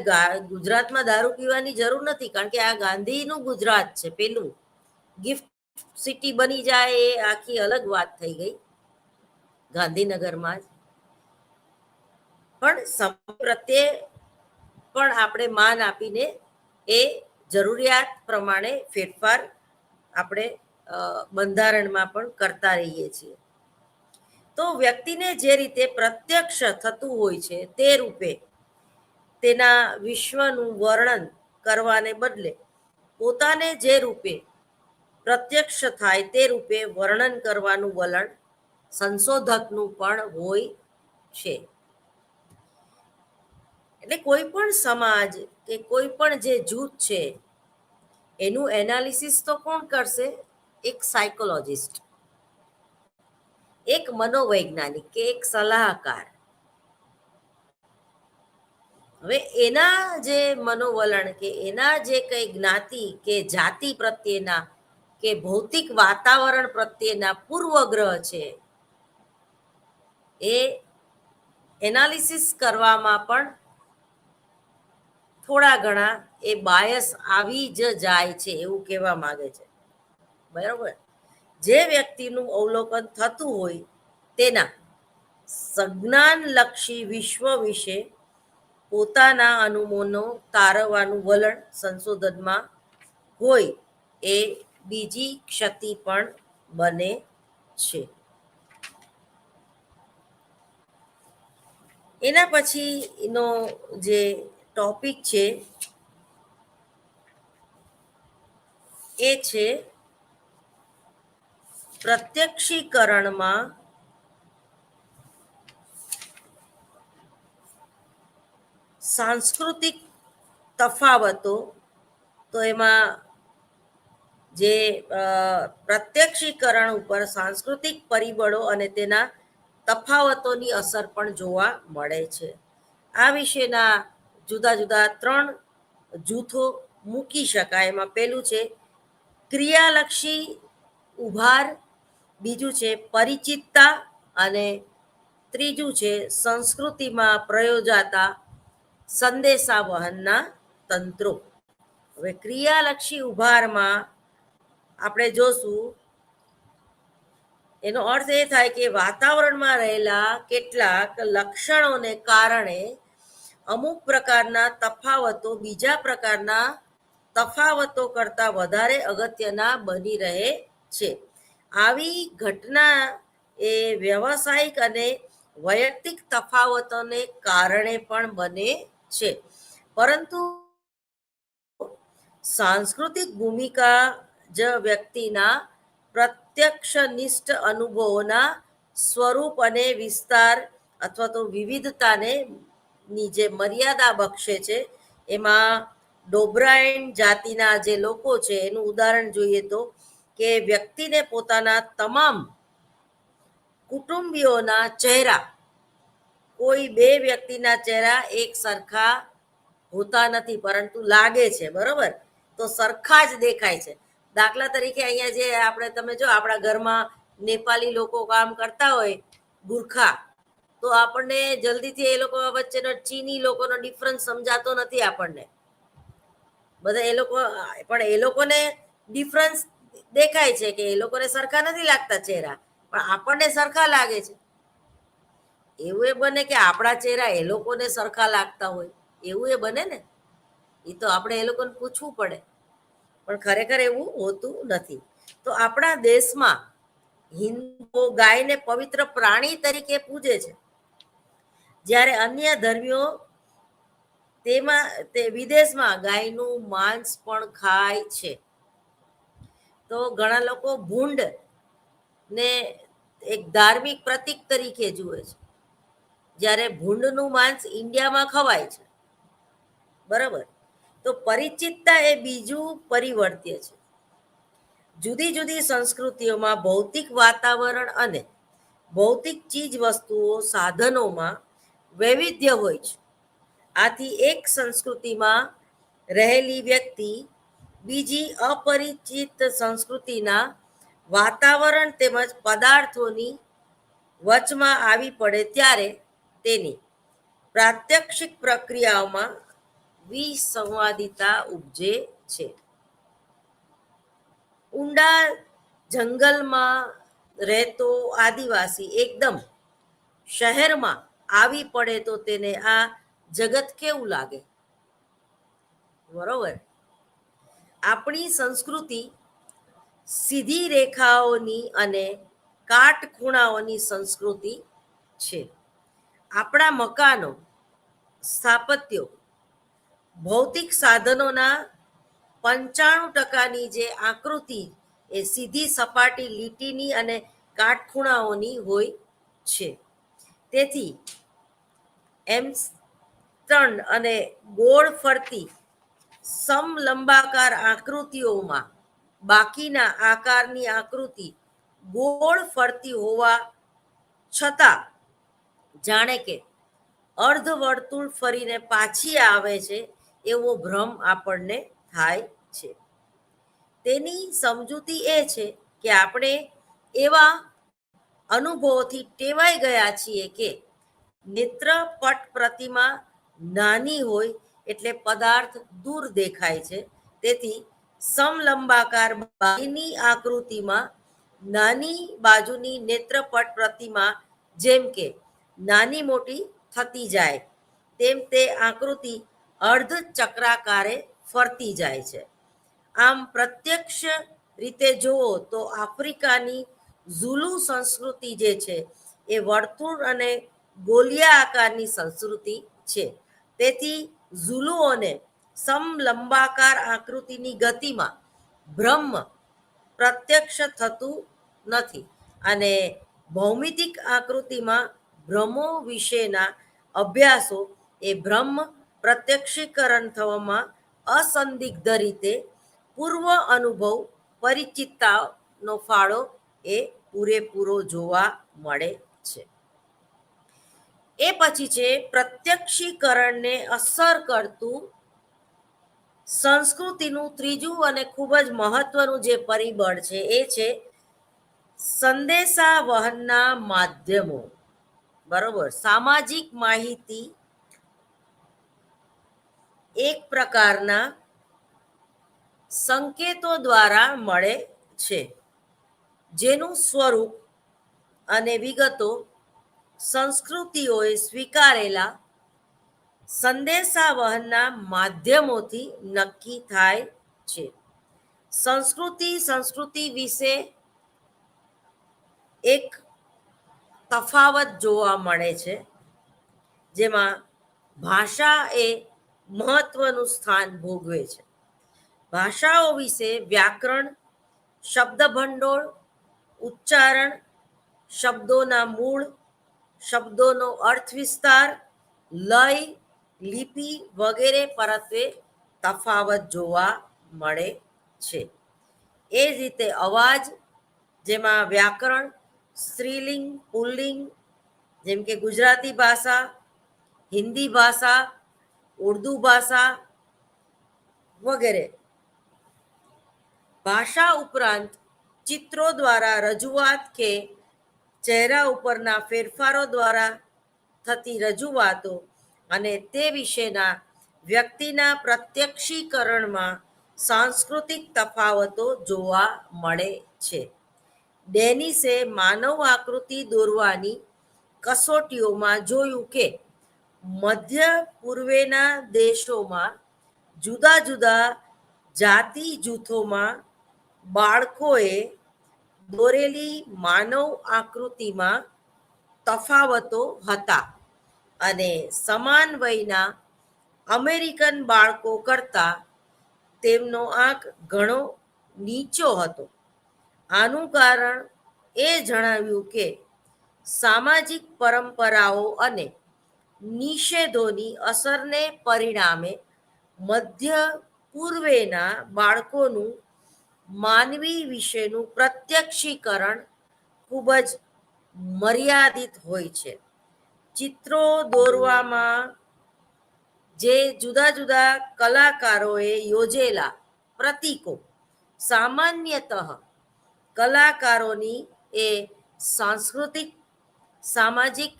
ગુજરાતમાં દારૂ પીવાની જરૂર નથી, કારણ કે આ ગાંધીનું ગુજરાત છે. પેલું ગિફ્ટ સિટી બની જાય એ આખી અલગ વાત થઈ ગઈ ગાંધીનગરમાં જ. પણ સમય પ્રત્યે પણ આપણે માન આપીને એ જરૂરિયાત પ્રમાણે ફેરફાર આપણે બંધારણમાં પણ કરતા રહીએ છીએ. તો વ્યક્તિને જે રીતે પ્રત્યક્ષ થતું હોય છે તે રૂપે તેના વિશ્વનું વર્ણન કરવાને બદલે પોતાને જે રૂપે પ્રત્યક્ષ થાય તે રૂપે વર્ણન કરવાનું વલણ સંશોધકનું પણ હોય છે. એટલે કોઈ પણ સમાજ કે કોઈ પણ જે જૂથ છે એનું એનાલિસિસ તો કોણ કરશે? એક સાયકોલોજિસ્ટ, એક મનોવૈજ્ઞાનિક કે એક સલાહકાર. હવે એના જે મનોવલણ કે એના જે કઈ જ્ઞાતિ કે જાતિ પ્રત્યેના કે ભૌતિક વાતાવરણ પ્રત્યેના પૂર્વગ્રહ છે, એ એનાલિસિસ કરવામાં પણ થોડા ઘણા એ બાયસ આવી જ જાય છે એવું કહેવા માંગે છે. બરાબર, જે વ્યક્તિનું અવલોકન થતું હોય તેના સંજ્ઞાનલક્ષી વિશ્વ વિશે પોતાના અનુમાનો તારવવાનું વલણ સંશોધનમાં હોય એ બીજી ક્ષતિ પણ બને છે. એના પછીનો જે ટોપિક છે એ છે પ્રત્યક્ષીકરણમાં સાંસ્કૃતિક તફાવતો. તો એમાં જે પ્રત્યક્ષીકરણ ઉપર સાંસ્કૃતિક પરિબળો અને તેના તફાવતોની અસર પણ જોવા મળે છે. આ વિશેના જુદા જુદા 3 જૂથો મૂકી શકાય. એમાં પહેલું છે ક્રિયાલક્ષી ઉભાર, બીજું છે પરિચિતતા, અને ત્રીજું છે સંસ્કૃતિમાં પ્રયોજાતા સંદેશા વહનના તંત્રો. હવે ક્રિયાલક્ષી ઉભારમાં આપણે જોશું, એનો અર્થ એ થાય કે વાતાવરણમાં રહેલા કેટલાક લક્ષણોને કારણે અમુક પ્રકારના તફાવતો બીજા પ્રકારના તફાવતો કરતા વધારે અગત્યના બની રહે છે. આવી ઘટના એ વ્યવસાયિક અને વૈયક્તિક તફાવતોને કારણે પણ બને છે. પરંતુ સાંસ્કૃતિક ભૂમિકા જ વ્યક્તિના પ્રત્યક્ષનિષ્ઠ અનુભવોના સ્વરૂપ અને વિસ્તાર અથવા તો વિવિધતાને ની જે મર્યાદા બક્ષે છે. એમાં ડોબ્રાઇન જાતિના જે લોકો છે એનું ઉદાહરણ જોઈએ તો કે વ્યક્તિને પોતાના તમામ કુટુંબીઓના ચહેરા, કોઈ બે વ્યક્તિના ચહેરા એક સરખા હોતા નથી, પરંતુ લાગે છે, બરોબર? તો સરખા જ દેખાય છે. દાખલા તરીકે અહીંયા જે આપણે તમે જો આપણા ઘરમાં નેપાળી લોકો કામ કરતા હોય, ગુરખા, તો આપણને જલ્દીથી એ લોકો વચ્ચેનો ચીની લોકોનો ડિફરન્સ સમજાતો નથી આપણને. બધા એ લોકો પણ એ લોકોને ડિફરન્સ દેખાય છે કે એ લોકોને સરખા નથી લાગતા ચહેરા, પણ આપણને સરખા લાગે છે. એવું એ બને કે આપણા ચહેરા એ લોકોને સરખા લાગતા હોય, એવું એ બને ને? એ તો આપણે એ લોકોને પૂછવું પડે, પણ ખરેખર એવું હોતું નથી. તો આપણા દેશમાં હિન્દુઓ ગાયને પવિત્ર પ્રાણી તરીકે પૂજે છે, જ્યારે અન્ય ધર્મીઓ તેમાં તે વિદેશમાં ગાયનું માંસ પણ ખાય છે. તો ઘણા લોકો ભૂંડ ને એક ધાર્મિક પ્રતીક તરીકે જુએ છે, જ્યારે ભૂંડનું માંસ ઇન્ડિયામાં ખવાય છે, બરાબર? તો પરિચિતતા એ બીજું પરિવર્ત્ય છે. જુદી જુદી સંસ્કૃતિઓમાં ભૌતિક વાતાવરણ અને ભૌતિક ચીજ વસ્તુઓ સાધનોમાં વૈવિધ્ય હોય છે. આથી એક સંસ્કૃતિમાં રહેલી વ્યક્તિ બીજી અપરિચિત સંસ્કૃતિના વાતાવરણ તેમજ પદાર્થોની વચમાં આવી પડે ત્યારે તેની પ્રાત્યક્ષિક પ્રક્રિયાઓમાં વિસંવાદિતા ઉપજે છે. ઊંડા જંગલમાં રહેતો આદિવાસી એકદમ શહેરમાં આવી પડે તો તેને આ જગત કેવું લાગે, બરોબર? આપણી સંસ્કૃતિ સીધી રેખાઓની અને કાટખૂણાઓની સંસ્કૃતિ છે. આપણા મકાનો, સ્થાપત્યો, ભૌતિક સાધનોના 95% જે આકૃતિ એ સીધી સપાટી લીટીની અને કાટખૂણાઓની હોય છે. તેથી એમ 3 અને ગોળ ફરતી સમલંબાકાર આકૃતિઓમાં બાકીના આકારની આકૃતિ ગોળ ફરતી હોવા છતાં જાણે કે અર્ધવર્તુળ ફરીને પાછી આવે છે એવો ભ્રમ આપણને થાય છે. તેની સમજૂતી એ છે કે આપણે એવા અનુભવોથી ટેવાઈ ગયા છીએ કે નેત્રપટ પ્રતિમા નાની હોય એટલે પદાર્થ દૂર દેખાય છે. તેથી સમલંબાકાર બાજુની આકૃતિમાં નાની બાજુની નેત્રપટ પ્રતિમા જેમ કે નાની મોટી થતી જાય તેમ તે આકૃતિ અર્ધ ચક્રાકારે ફરતી જાય છે. આમ પ્રત્યક્ષ રીતે જુઓ તો આફ્રિકાની ઝુલુ સંસ્કૃતિ જે છે એ વર્તુળ અને ગોલિયા આકારની સંસ્કૃતિ છે. તેથી ઝુલુઓને સમલંબાકાર આકૃતિની ગતિમાં બ્રહ્મ પ્રત્યક્ષ થતું નથી, અને ભૌમિતિક આકૃતિમાં ભ્રમો વિશેના અભ્યાસો એ બ્રહ્મ પ્રત્યક્ષીકરણ થવામાં અસંદિગ્ધ રીતે પૂર્વ અનુભવ પરિચિતતાનો ફાળો એ પૂરેપૂરો જોવા મળે છે. એ પછી છે પ્રત્યક્ષીકરણને અસર કરતું સંસ્કૃતિનું ત્રીજું અને ખૂબ જ મહત્વનું જે પરિબળ છે એ છે સંદેશા વહનના માધ્યમો, બરોબર? સામાજિક માહિતી એક પ્રકારના સંકેતો દ્વારા મળે છે, જેનું સ્વરૂપ અને વિગતો સંસ્કૃતિઓએ સ્વીકારેલા સંદેશાવહનના માધ્યમોથી નક્કી થાય છે. સંસ્કૃતિ વિશે એક તફાવત જોવા મળે છે, જેમાં ભાષા એ મહત્વનું સ્થાન ભોગવે છે. ભાષાઓ વિશે વ્યાકરણ, શબ્દભંડોળ, ઉચ્ચારણ, શબ્દોના મૂળ, શબ્દોનો અર્થ વિસ્તાર, લય, લિપિ વગેરે પરત્વે તફાવત જોવા મળે છે. એ જ રીતે અવાજ, જેમાં વ્યાકરણ, સ્ત્રીલિંગ, પુલ્લિંગ, જેમ કે ગુજરાતી ભાષા, હિન્દી ભાષા, ઉર્દુ ભાષા વગેરે. ભાષા ઉપરાંત ચિત્રો દ્વારા રજૂઆત કે ચહેરા ઉપરના ફેરફારો દ્વારા થતી રજૂઆતો અને તે વિશેના વ્યક્તિના પ્રત્યક્ષીકરણમાં સાંસ્કૃતિક તફાવતો જોવા મળે છે. ડેનિસે માનવ આકૃતિ દોરવાની કસોટીઓમાં જોયું કે મધ્ય પૂર્વેના દેશોમાં જુદા જુદા જાતિ જૂથોમાં બાળકોએ દોરેલી માનવ આકૃતિમાં તફાવતો હતા અને સમાન વયના અમેરિકન બાળકો કરતાં તેમનો આંક ઘણો નીચો હતો. આનું કારણ એ જણાવ્યું કે સામાજિક પરંપરાઓ અને નિષેધોની અસરને પરિણામે મધ્ય પૂર્વેના બાળકોનું માનવી વિશેનું પ્રત્યક્ષીકરણ ખૂબ જ મર્યાદિત હોય છે. ચિત્રો દોરવામાં જે જુદા જુદા કલાકારોએ યોજેલા પ્રતીકો સામાન્યતઃ કલાકારોની એ સાંસ્કૃતિક સામાજિક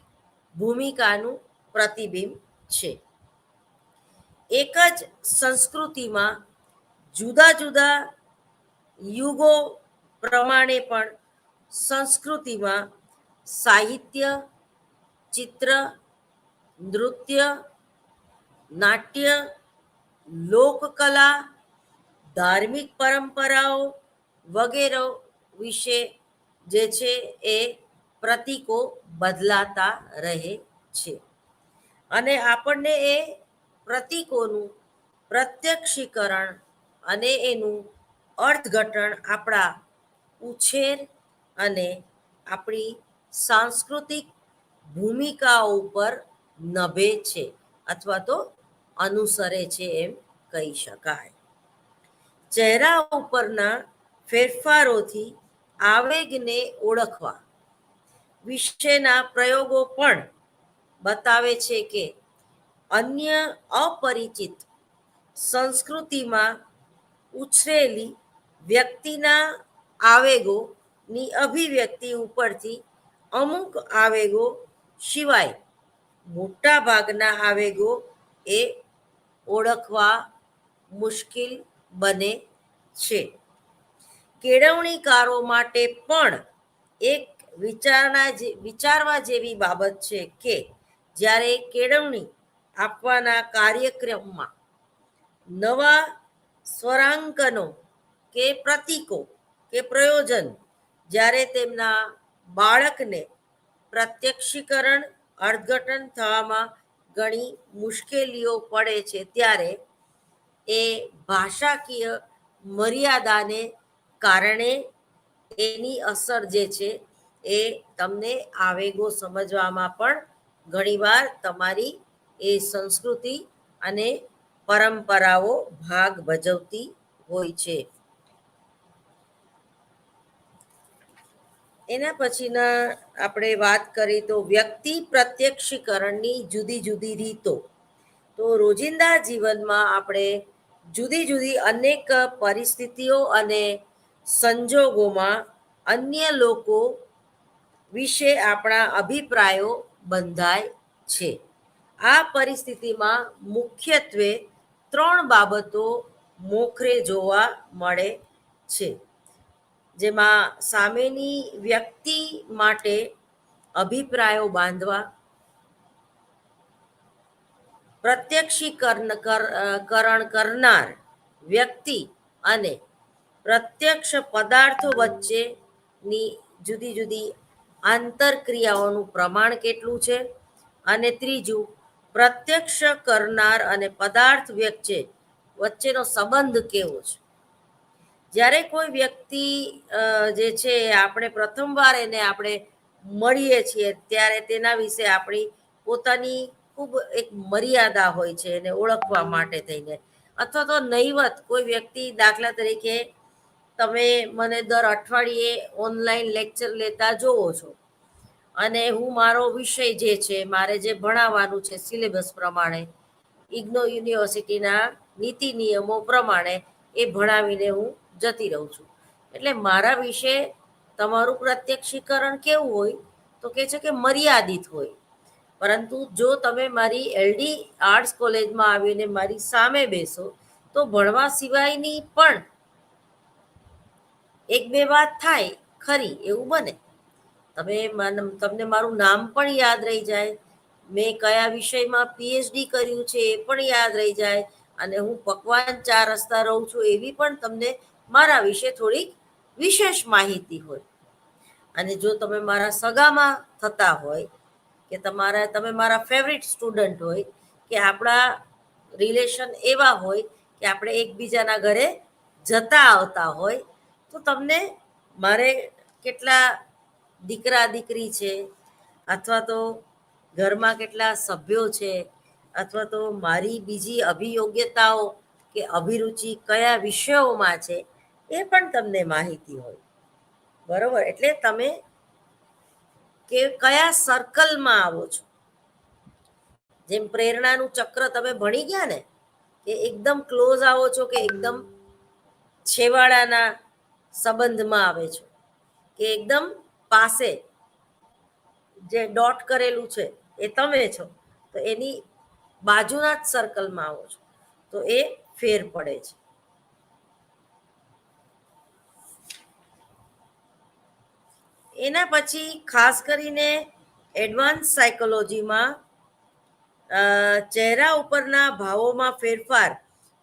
ભૂમિકાનું પ્રતિબિંબ છે. એક જ સંસ્કૃતિમાં જુદા જુદા યુગો પ્રમાણે પણ સંસ્કૃતિમાં સાહિત્ય, ચિત્ર, નૃત્ય, નાટ્ય, લોકકલા, ધાર્મિક પરંપરાઓ વગેરે વિશે જે છે એ પ્રતીકો બદલાતા રહે છે અને આપણને એ પ્રતીકોનું પ્રત્યક્ષીકરણ અને એનું અર્થઘટન આપણા ઉછેર અને આપણી સાંસ્કૃતિક ભૂમિકાઓ ઉપર નભે છે અથવા તો અનુસરે છે એમ કહી શકાય. ચહેરા ઉપરના ફેરફારોથી આવેગને ઓળખવા વિશેના પ્રયોગો પણ બતાવે છે કે અન્ય અપરિચિત સંસ્કૃતિમાં ઉછરેલી વ્યક્તિના આવેગોની અભિવ્યક્તિ ઉપરથી અમુક આવેગો સિવાય મોટા ભાગના આવેગો એ ઓળખવા મુશ્કેલ બને છે. કેળવણીકારો માટે પણ એક વિચારવા જેવી બાબત છે કે જ્યારે કેળવણી આપવાના કાર્યક્રમમાં નવા સ્વરાંકનો કે પ્રતીકો કે પ્રયોજન જ્યારે તેમના બાળકને પ્રત્યક્ષીકરણ અર્થઘટન થવામાં ઘણી મુશ્કેલીઓ પડે છે, ત્યારે એ ભાષાકીય મર્યાદાને કારણે એની અસર જે છે એ તમને આવેગો સમજવામાં પણ ઘણીવાર તમારી એ સંસ્કૃતિ અને પરંપરાઓ ભાગ ભજવતી હોય છે. એના પછીના આપણે વાત કરીએ તો વ્યક્તિ પ્રત્યક્ષીકરણની જુદી જુદી રીતો. તો રોજિંદા જીવનમાં આપણે જુદી જુદી અનેક પરિસ્થિતિઓ અને સંજોગોમાં અન્ય લોકો વિશે આપણા અભિપ્રાયો બંધાય છે. આ પરિસ્થિતિમાં મુખ્યત્વે 3 બાબતો મોખરે જોવા મળે છે, જેમાં સામેની વ્યક્તિ માટે અભિપ્રાયો બાંધવા, પ્રત્યક્ષીકરણ કરનાર વ્યક્તિ અને પ્રત્યક્ષ પદાર્થો વચ્ચેની જુદી જુદી આંતરક્રિયાઓનું પ્રમાણ કેટલું છે, અને ત્રીજું પ્રત્યક્ષ કરનાર અને પદાર્થ વચ્ચેનો સંબંધ કેવો છે. જ્યારે કોઈ વ્યક્તિ જે છે આપણે પ્રથમવાર એને આપણે મળીએ છીએ ત્યારે તેના વિશે આપણી પોતાની ખૂબ એક મર્યાદા હોય છે એને ઓળખવા માટે થઈને, અથવા તો નહીવત કોઈ વ્યક્તિ, દાખલા તરીકે તમે મને દર અઠવાડિયે ઓનલાઈન લેક્ચર લેતા જોવો છો, અને હું મારો વિષય જે છે, મારે જે ભણાવવાનું છે સિલેબસ પ્રમાણે, ઇગ્નો યુનિવર્સિટીના નીતિ નિયમો પ્રમાણે એ ભણાવીને હું જતી રહું છું. એટલે મારા વિશે તમારું પ્રત્યક્ષીકરણ કેવું હોય તો કે છે કે મર્યાદિત હોય. પરંતુ જો તમે મારી એલડી આર્ટ્સ કોલેજમાં આવીને મારી સામે બેસો તો ભણવા સિવાયની પણ એક બે વાત થાય ખરી એવું બને. તમને મારું નામ પણ યાદ રહી જાય, મેં કયા વિષયમાં પીએચડી કર્યું છે એ પણ યાદ રહી જાય, અને હું પકવાન 4 રસ્તા રહું છું એવી પણ તમને મારા વિશે થોડીક વિશેષ માહિતી હોય. અને જો તમે મારા સગામાં થતા હોય કે તમે મારા ફેવરિટ સ્ટુડન્ટ હોય, કે આપણા રિલેશન એવા હોય કે આપણે એકબીજાના ઘરે જતા આવતા હોય, તો તમને મારે કેટલા દીકરા દીકરી છે, અથવા તો ઘરમાં કેટલા સભ્યો છે, અથવા તો મારી બીજી અભિયોગ્યતાઓ કે અભિરુચિ કયા વિષયોમાં છે એ પણ તમને માહિતી હોય. બરોબર? એટલે તમે કે કયા સર્કલમાં આવો છો. જેમ પ્રેરણાનું ચક્ર તમે ભણી ગયા ને, કે એકદમ ક્લોઝ આવો છો કે એકદમ છેવાડાના સંબંધમાં આવે છો, કે એકદમ પાસે જે ડોટ કરેલું છે એ તમે છો, તો એની બાજુના જ સર્કલમાં આવો છો, તો એ ફેર પડે છે. એના પછી ખાસ કરીને એડવાન્સ સાયકોલોજીમાં ચહેરા ઉપરના ભાવોમાં ફેરફાર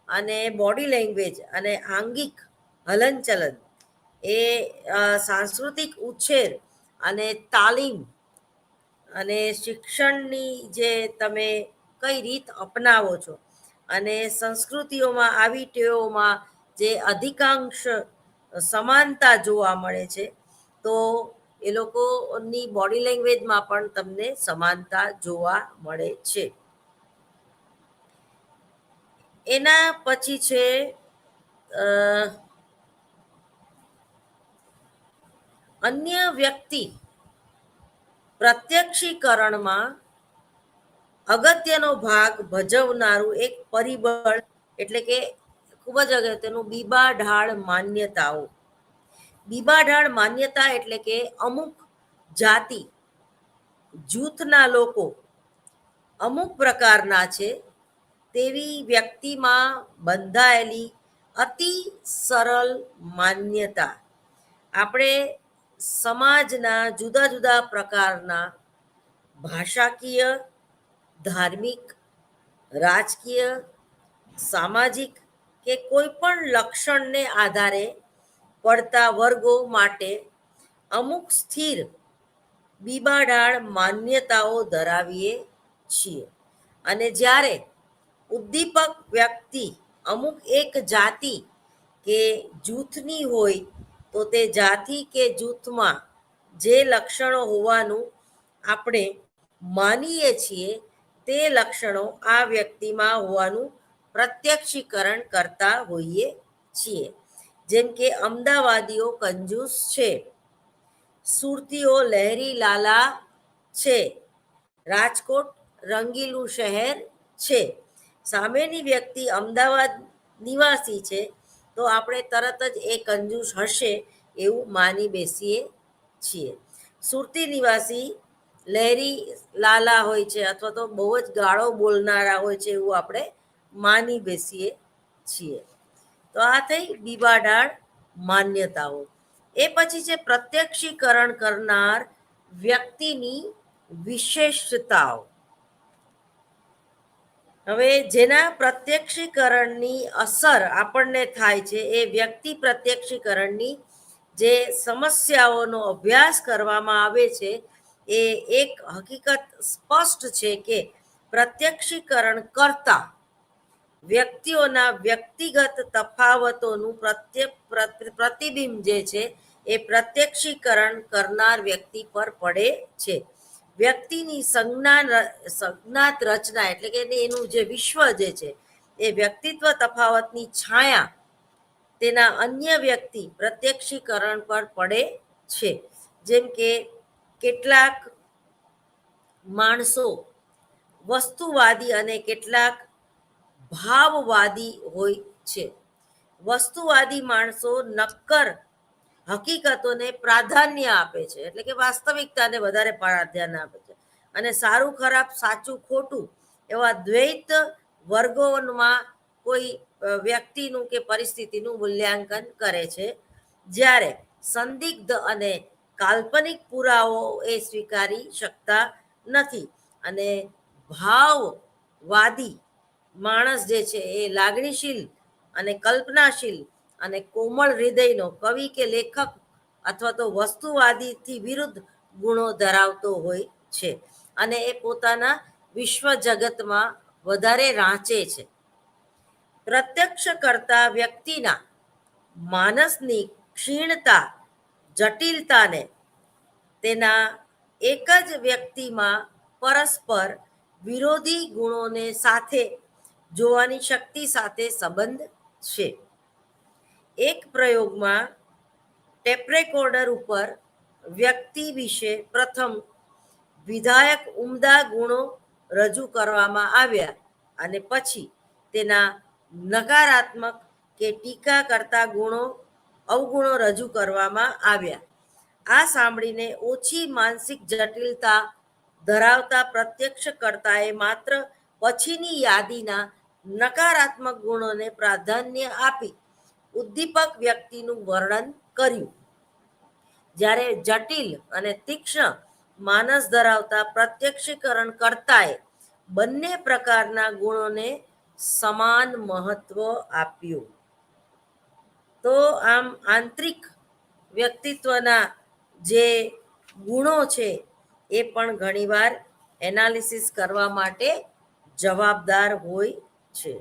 અને બોડી લેંગ્વેજ અને આંગિક હલનચલન એ સાંસ્કૃતિક ઉછેર અને તાલીમ અને શિક્ષણની જે તમે કઈ રીત અપનાવો છો, અને સંસ્કૃતિઓમાં આવી ટેવોમાં જે અધિકાંશ સમાનતા જોવા મળે છે, તો એ લોકોની બોડી લેંગ્વેજમાં પણ તમને સમાનતા જોવા મળે છે. એના પછી છે અન્ય વ્યક્તિ પ્રત્યક્ષીકરણમાં અગત્યનો ભાગ ભજવનારું એક પરિબળ એટલે કે ખૂબ જ અગત્યનું બીબાઢાળ માન્યતાઓ. બીબાઢાળ માન્યતા એટલે કે અમુક જાતિ જૂથના લોકો અમુક પ્રકારના છે તેવી વ્યક્તિમાં બંધાયેલી અતિ સરળ માન્યતા. આપણે સમાજના જુદા જુદા પ્રકારના ભાષાકીય, ધાર્મિક, રાજકીય, સામાજિક કે કોઈ પણ લક્ષણને આધારે પડતા વર્ગો માટે અમુક સ્થિર બીબાઢાળ માન્યતાઓ ધરાવીએ છીએ. અને જ્યારે ઉદ્દીપક વ્યક્તિ અમુક એક જાતિ કે જૂથની હોય, તો તે જાતિ કે જૂથમાં જે લક્ષણો હોવાનું આપણે માનીએ છીએ તે લક્ષણો આ વ્યક્તિમાં હોવાનું પ્રત્યક્ષીકરણ કરતા હોઈએ છીએ. જેમ કે અમદાવાદીઓ કંજૂસ છે, સુરતીઓ લહેરી લાલા છે, રાજકોટ રંગીલું શહેર છે. સામેની વ્યક્તિ અમદાવાદ નિવાસી છે તો આપણે તરત જ એ કંજૂસ હશે એવું માની બેસીએ છીએ. સુરતી નિવાસી લહેરી લાલા હોય છે, અથવા તો બહુ જ ગાળો બોલનારા હોય છે એવું આપણે માની બેસીએ છીએ. તો આ થઈ બીબાઢાળ માન્યતાઓ. એ પછી છે પ્રત્યક્ષીકરણ કરનાર વ્યક્તિની વિશેષતાઓ. હવે જેના પ્રત્યક્ષીકરણની અસર આપણને થાય છે એ વ્યક્તિ પ્રત્યક્ષીકરણની જે સમસ્યાઓનો અભ્યાસ કરવામાં આવે છે એ એક હકીકત સ્પષ્ટ છે કે પ્રત્યક્ષીકરણ કરતા વ્યક્તિઓના વ્યક્તિગત તફાવતોનું પ્રતિબિંબ જે છે એ પ્રત્યક્ષીકરણ કરનાર વ્યક્તિ પર પડે છે. વ્યક્તિની સંજ્ઞાત રચના એટલે કે એનું જે વિશ્વ જે છે એ વ્યક્તિત્વ તફાવતની છાયા તેના અન્ય વ્યક્તિ પ્રત્યક્ષીકરણ પર પડે છે. જેમ કે કેટલાક માણસો વસ્તુવાદી અને કેટલાક ભાવવાદી હોય છે. વસ્તુવાદી માણસો નક્કર હકીકતોને પ્રાધાન્ય આપે છે, એટલે કે વાસ્તવિકતાને વધારે પ્રાધાન્ય આપે છે, અને સારું ખરાબ સાચું ખોટું એવા દ્વૈત વર્ગોમાં કોઈ વ્યક્તિનું કે પરિસ્થિતિનું મૂલ્યાંકન કરે છે. જ્યારે સંદિગ્ધ અને કાલ્પનિક પુરાવો એ સ્વીકારી શકતા નથી. અને ભાવવાદી માણસ જે છે એ લાગણીશીલ અને કલ્પનાશીલ અને કોમળ હૃદયનો કવિ કે લેખક અથવા તો વસ્તુવાદીથી વિરુદ્ધ ગુણો ધરાવતો હોય છે, અને એ પોતાના વિશ્વ જગતમાં વધારે રાંચે છે. પ્રત્યક્ષ કરતા વ્યક્તિના માનસની ક્ષીણતા જટિલતાને તેના એક જ વ્યક્તિમાં પરસ્પર વિરોધી ગુણોને સાથે જોવાની શક્તિ સાથે સંબંધ છે. એક પ્રયોગમાં ટેપ રેકોર્ડર ઉપર વ્યક્તિ વિશે પ્રથમ વિધાયક ઉમદા ગુણો રજૂ કરવામાં આવ્યા અને પછી તેના નકારાત્મક કે ટીકા કરતા અવગુણો રજૂ કરવામાં આવ્યા. આ સાંભળીને ઓછી માનસિક જટિલતા ધરાવતા પ્રત્યક્ષકર્તાએ માત્ર પછીની યાદીના નકારાત્મક ગુણોને પ્રાધાન્ય આપી ઉદ્દીપક વ્યક્તિનું વર્ણન કર્યું. જ્યારે જટિલ અને તીક્ષ્ણ માનસ ધરાવતા પ્રત્યક્ષીકરણ કરતાએ બંને પ્રકારના ગુણોને સમાન મહત્વ આપ્યું. તો આમ આંતરિક વ્યક્તિત્વના જે ગુણો છે એ પણ ઘણીવાર એનાલિસિસ કરવા માટે જવાબદાર હોય છે.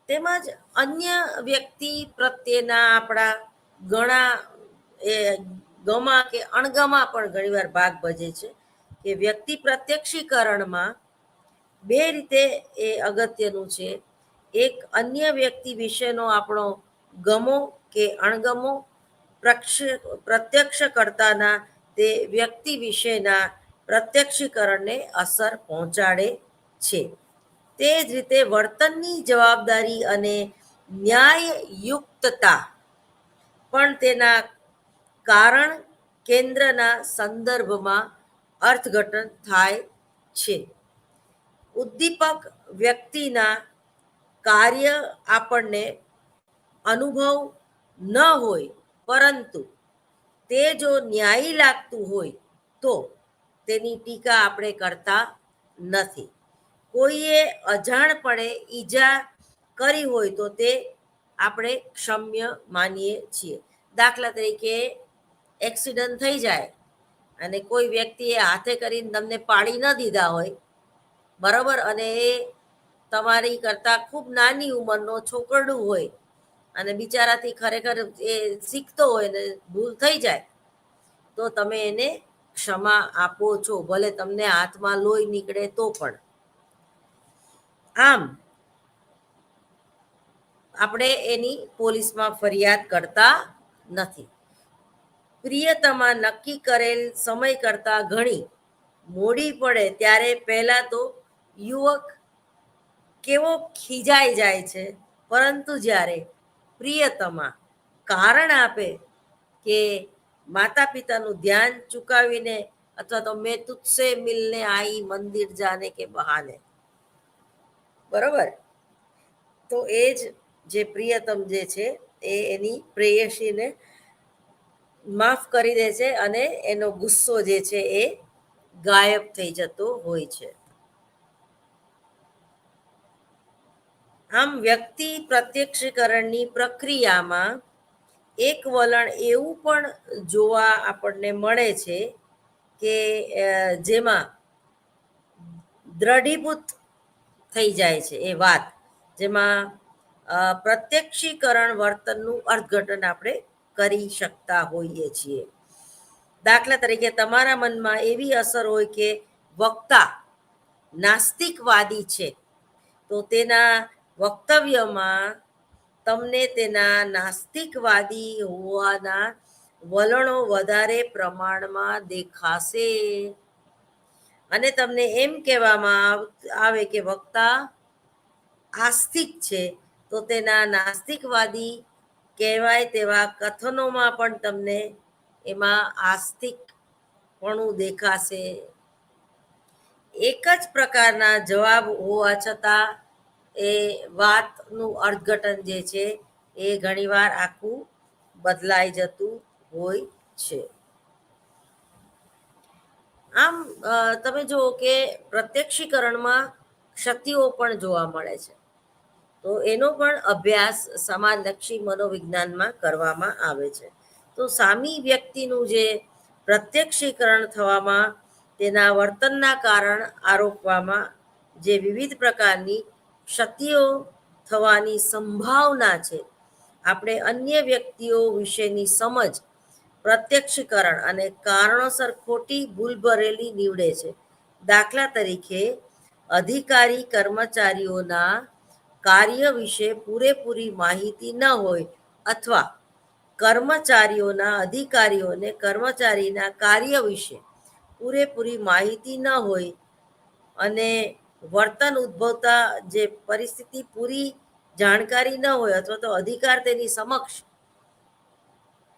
તેમજ અન્ય વ્યક્તિ પ્રત્યેના આપણા ઘણા એ ગમા કે અણગમા પણ ઘણીવાર ભાગ ભજે છે. કે વ્યક્તિ પ્રત્યક્ષીકરણમાં બે રીતે એ અગત્યનું છે. એક અન્ય વ્યક્તિ વિશેનો આપણો ગમો કે અણગમો પ્રત્યક્ષકર્તાના તે વ્યક્તિ વિશેના પ્રત્યક્ષીકરણને અસર પહોંચાડે છે. તે જ રીતે વર્તનની જવાબદારી અને ન્યાયયુક્તતા પણ તેના કારણ કેન્દ્રના સંદર્ભમાં અર્થઘટન થાય છે. ઉદ્દીપક વ્યક્તિના કાર્ય આપણને અનુભવ ન હોય, પરંતુ તે જો ન્યાયી લાગતું હોય તો તેની ટીકા આપણે કરતા નથી. કોઈએ અજાણપણે ઈજા કરી હોય તો તે આપણે ક્ષમ્ય માનીએ છીએ. દાખલા તરીકે એક્સિડન્ટ થઈ જાય અને કોઈ વ્યક્તિએ હાથે કરીને તમને પાડી ન દીધા હોય, બરાબર, અને એ તમારી કરતાં ખૂબ નાની ઉંમરનો છોકરડું હોય અને બિચારાથી ખરેખર એ શીખતો હોય ને ભૂલ થઈ જાય તો તમે એને ક્ષમા આપો છો, ભલે તમને હાથમાં લોહી નીકળે તો પણ. આમ આપણે એની પોલીસમાં ફરિયાદ કરતા નથી. પ્રિયતમા નક્કી કરેલ સમય કરતા ઘણી મોડી પડે ત્યારે પહેલા તો યુવક કેવો ખીજાઈ જાય છે, પરંતુ જ્યારે પ્રિયતમા કારણ આપે કે માતા પિતાનું ધ્યાન ચૂકાવીને અથવા તો મેં તુજસે મિલને આઈ મંદિર જાને કે બહાને, બરોબર, તો એ જ જે પ્રિયતમ જે છે એ એની પ્રેયસીને માફ કરી દે છે અને એનો ગુસ્સો જે છે એ ગાયબ થઈ જતો હોય છે. આમ વ્યક્તિ પ્રત્યક્ષીકરણની પ્રક્રિયામાં એક વલણ એવું પણ જોવા આપણને મળે છે કે જેમાં દ્રઢીભૂત થઈ જાય છે એ વાત, જેમાં પ્રત્યક્ષીકરણ વર્તનનું અર્થઘટન આપણે કરી શકતા હોઈએ છીએ. દાખલા તરીકે તમારા મનમાં એવી અસર હોય કે વક્તા નાસ્તિકવાદી છે, તો તેના વક્તવ્યમાં તમને તેના નાસ્તિકવાદી હોવાના વલણો વધારે પ્રમાણમાં દેખાશે. અને તમને એમ કહેવામાં આવે કે વક્તા આસ્તિક છે, તો તેના નાસ્તિકવાદી કહેવાય તેવા કથનોમાં પણ તમને એમાં આસ્તિકપણું દેખાશે. એક જ પ્રકારના જવાબ હોવા છતાં એ વાતનું અર્થઘટન જે છે એ ઘણીવાર આખું બદલાઈ જતું હોય છે. આમ તમે જુઓ કે પ્રત્યક્ષીકરણમાં ક્ષતિઓ પણ જોવા મળે છે, તો એનો પણ અભ્યાસ સમાજલક્ષી મનોવિજ્ઞાનમાં કરવામાં આવે છે. તો સામી વ્યક્તિનું જે પ્રત્યક્ષીકરણ થવામાં તેના વર્તનના કારણ આરોપવામાં જે વિવિધ પ્રકારની ક્ષતિઓ થવાની સંભાવના છે, આપણે અન્ય વ્યક્તિઓ વિશેની સમજ પ્રત્યક્ષીકરણ અને કારણોસર ખોટી ભૂલ ભરેલી નીવડે છે. દાખલા તરીકે અધિકારી કર્મચારીઓના કાર્ય વિશે પૂરેપૂરી માહિતી ન હોય, અથવા કર્મચારીઓના અધિકારીઓને કર્મચારીના કાર્ય વિશે પૂરેપૂરી માહિતી ન હોય અને વર્તન ઉદ્ભવતા જે પરિસ્થિતિ પૂરી જાણકારી ન હોય, અથવા તો અધિકાર તેની સમક્ષ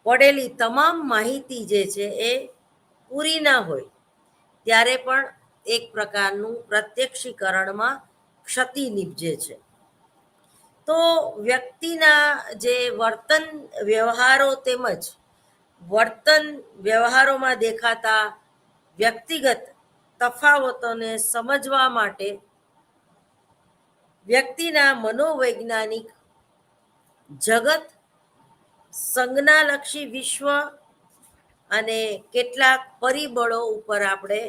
પડેલી તમામ માહિતી જે છે એ પૂરી ના હોય, ત્યારે પણ એક પ્રકારનું પ્રત્યક્ષીકરણમાં ક્ષતિ નીપજે છે. તો વ્યક્તિના જે વર્તન વ્યવહારો તેમજ વર્તન વ્યવહારોમાં દેખાતા વ્યક્તિગત તફાવતોને સમજવા માટે વ્યક્તિના મનોવૈજ્ઞાનિક જગત, સંજ્ઞાલક્ષી વિશ્વ અને કેટલાક પરિબળો ઉપર આપણે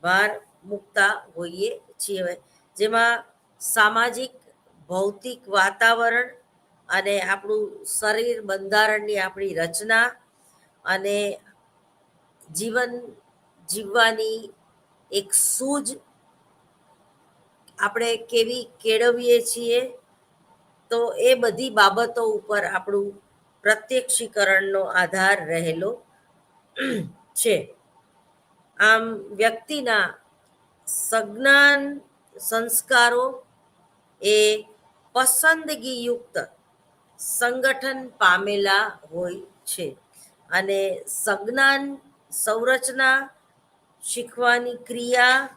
ભાર મૂકતા હોઈએ છીએ, જેમાં સામાજિક ભૌતિક વાતાવરણ અને આપણું શરીર બંધારણની આપણી રચના અને જીવન જીવવાની એક સૂઝ આપણે કેવી કેળવીએ છીએ, તો એ બધી બાબતો ઉપર આપણું પ્રત્યક્ષીકરણનો આધાર રહેલો છે. આમ વ્યક્તિના સજ્ઞાન સંસ્કારો એ પસંદગીયુક્ત સંગઠન પામેલા હોય છે, અને સજ્ઞાન સંરચના, શીખવાની ક્રિયા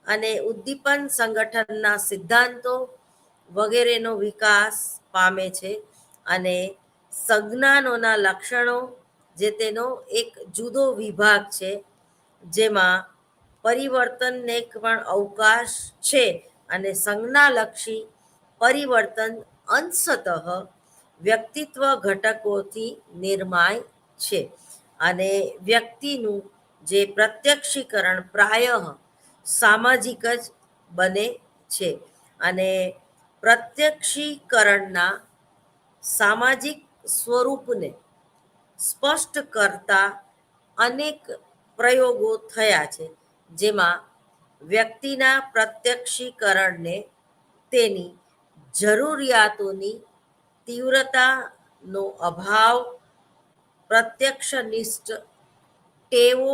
અને ઉદ્દીપન સંગઠનના સિદ્ધાંતો વગેરેનો વિકાસ પામે છે. અને સજ્ઞાનોના લક્ષણો જે તેનો એક જુદો વિભાગ છે, જેમાં પરિવર્તનને પણ અવકાશ છે, અને સંજ્ઞાલક્ષી પરિવર્તન અંશતઃ વ્યક્તિત્વ ઘટકોથી નિર્માય છે. અને વ્યક્તિનું જે પ્રત્યક્ષીકરણ પ્રાયઃ સામાજિક જ બને છે. અને પ્રત્યક્ષીકરણના સામાજિક સ્વરૂપને સ્પષ્ટ કરતા અનેક પ્રયોગો થયા છે, જેમાં વ્યક્તિના પ્રત્યક્ષીકરણને તેની જરૂરિયાતોની તીવ્રતાનો અભાવ, પ્રત્યક્ષનિષ્ઠ ટેવો,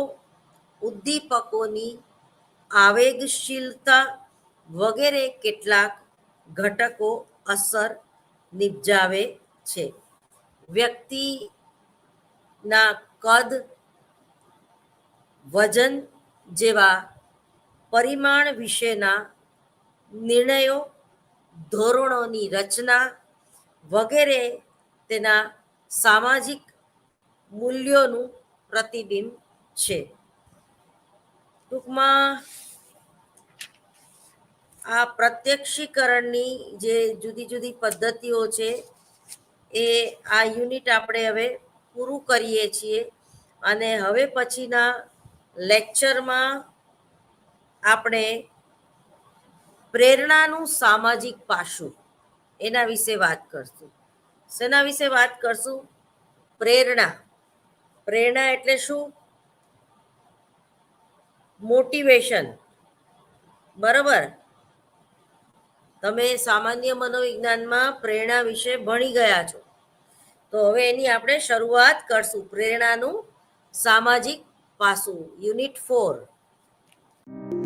ઉદ્દીપકોની આવેગશીલતા વગેરે કેટલાક ઘટકો અસર નિપજાવે છે. વ્યક્તિના કદ, વજન જેવા પરિમાણ વિશેના નિર્ણયો, ધોરણોની રચના વગેરે તેના સામાજિક મૂલ્યોનું પ્રતિબિંબ છે. ટૂંકમાં આ પ્રત્યક્ષીકરણની જે જુદી જુદી પદ્ધતિઓ છે, એ આ યુનિટ આપણે હવે પૂરું કરીએ છીએ અને હવે પછીના લેક્ચરમાં આપણે પ્રેરણાનું સામાજિક પાસું એના વિશે વાત કરશું. શેના વિશે વાત કરશું? પ્રેરણા. પ્રેરણા એટલે શું? મોટિવેશન. બરાબર. તમે સામાન્ય મનોવિજ્ઞાનમાં પ્રેરણા વિશે ભણી ગયા છો, તો હવે એની આપણે શરૂઆત કરશું. પ્રેરણાનું સામાજિક પાસું, યુનિટ 4.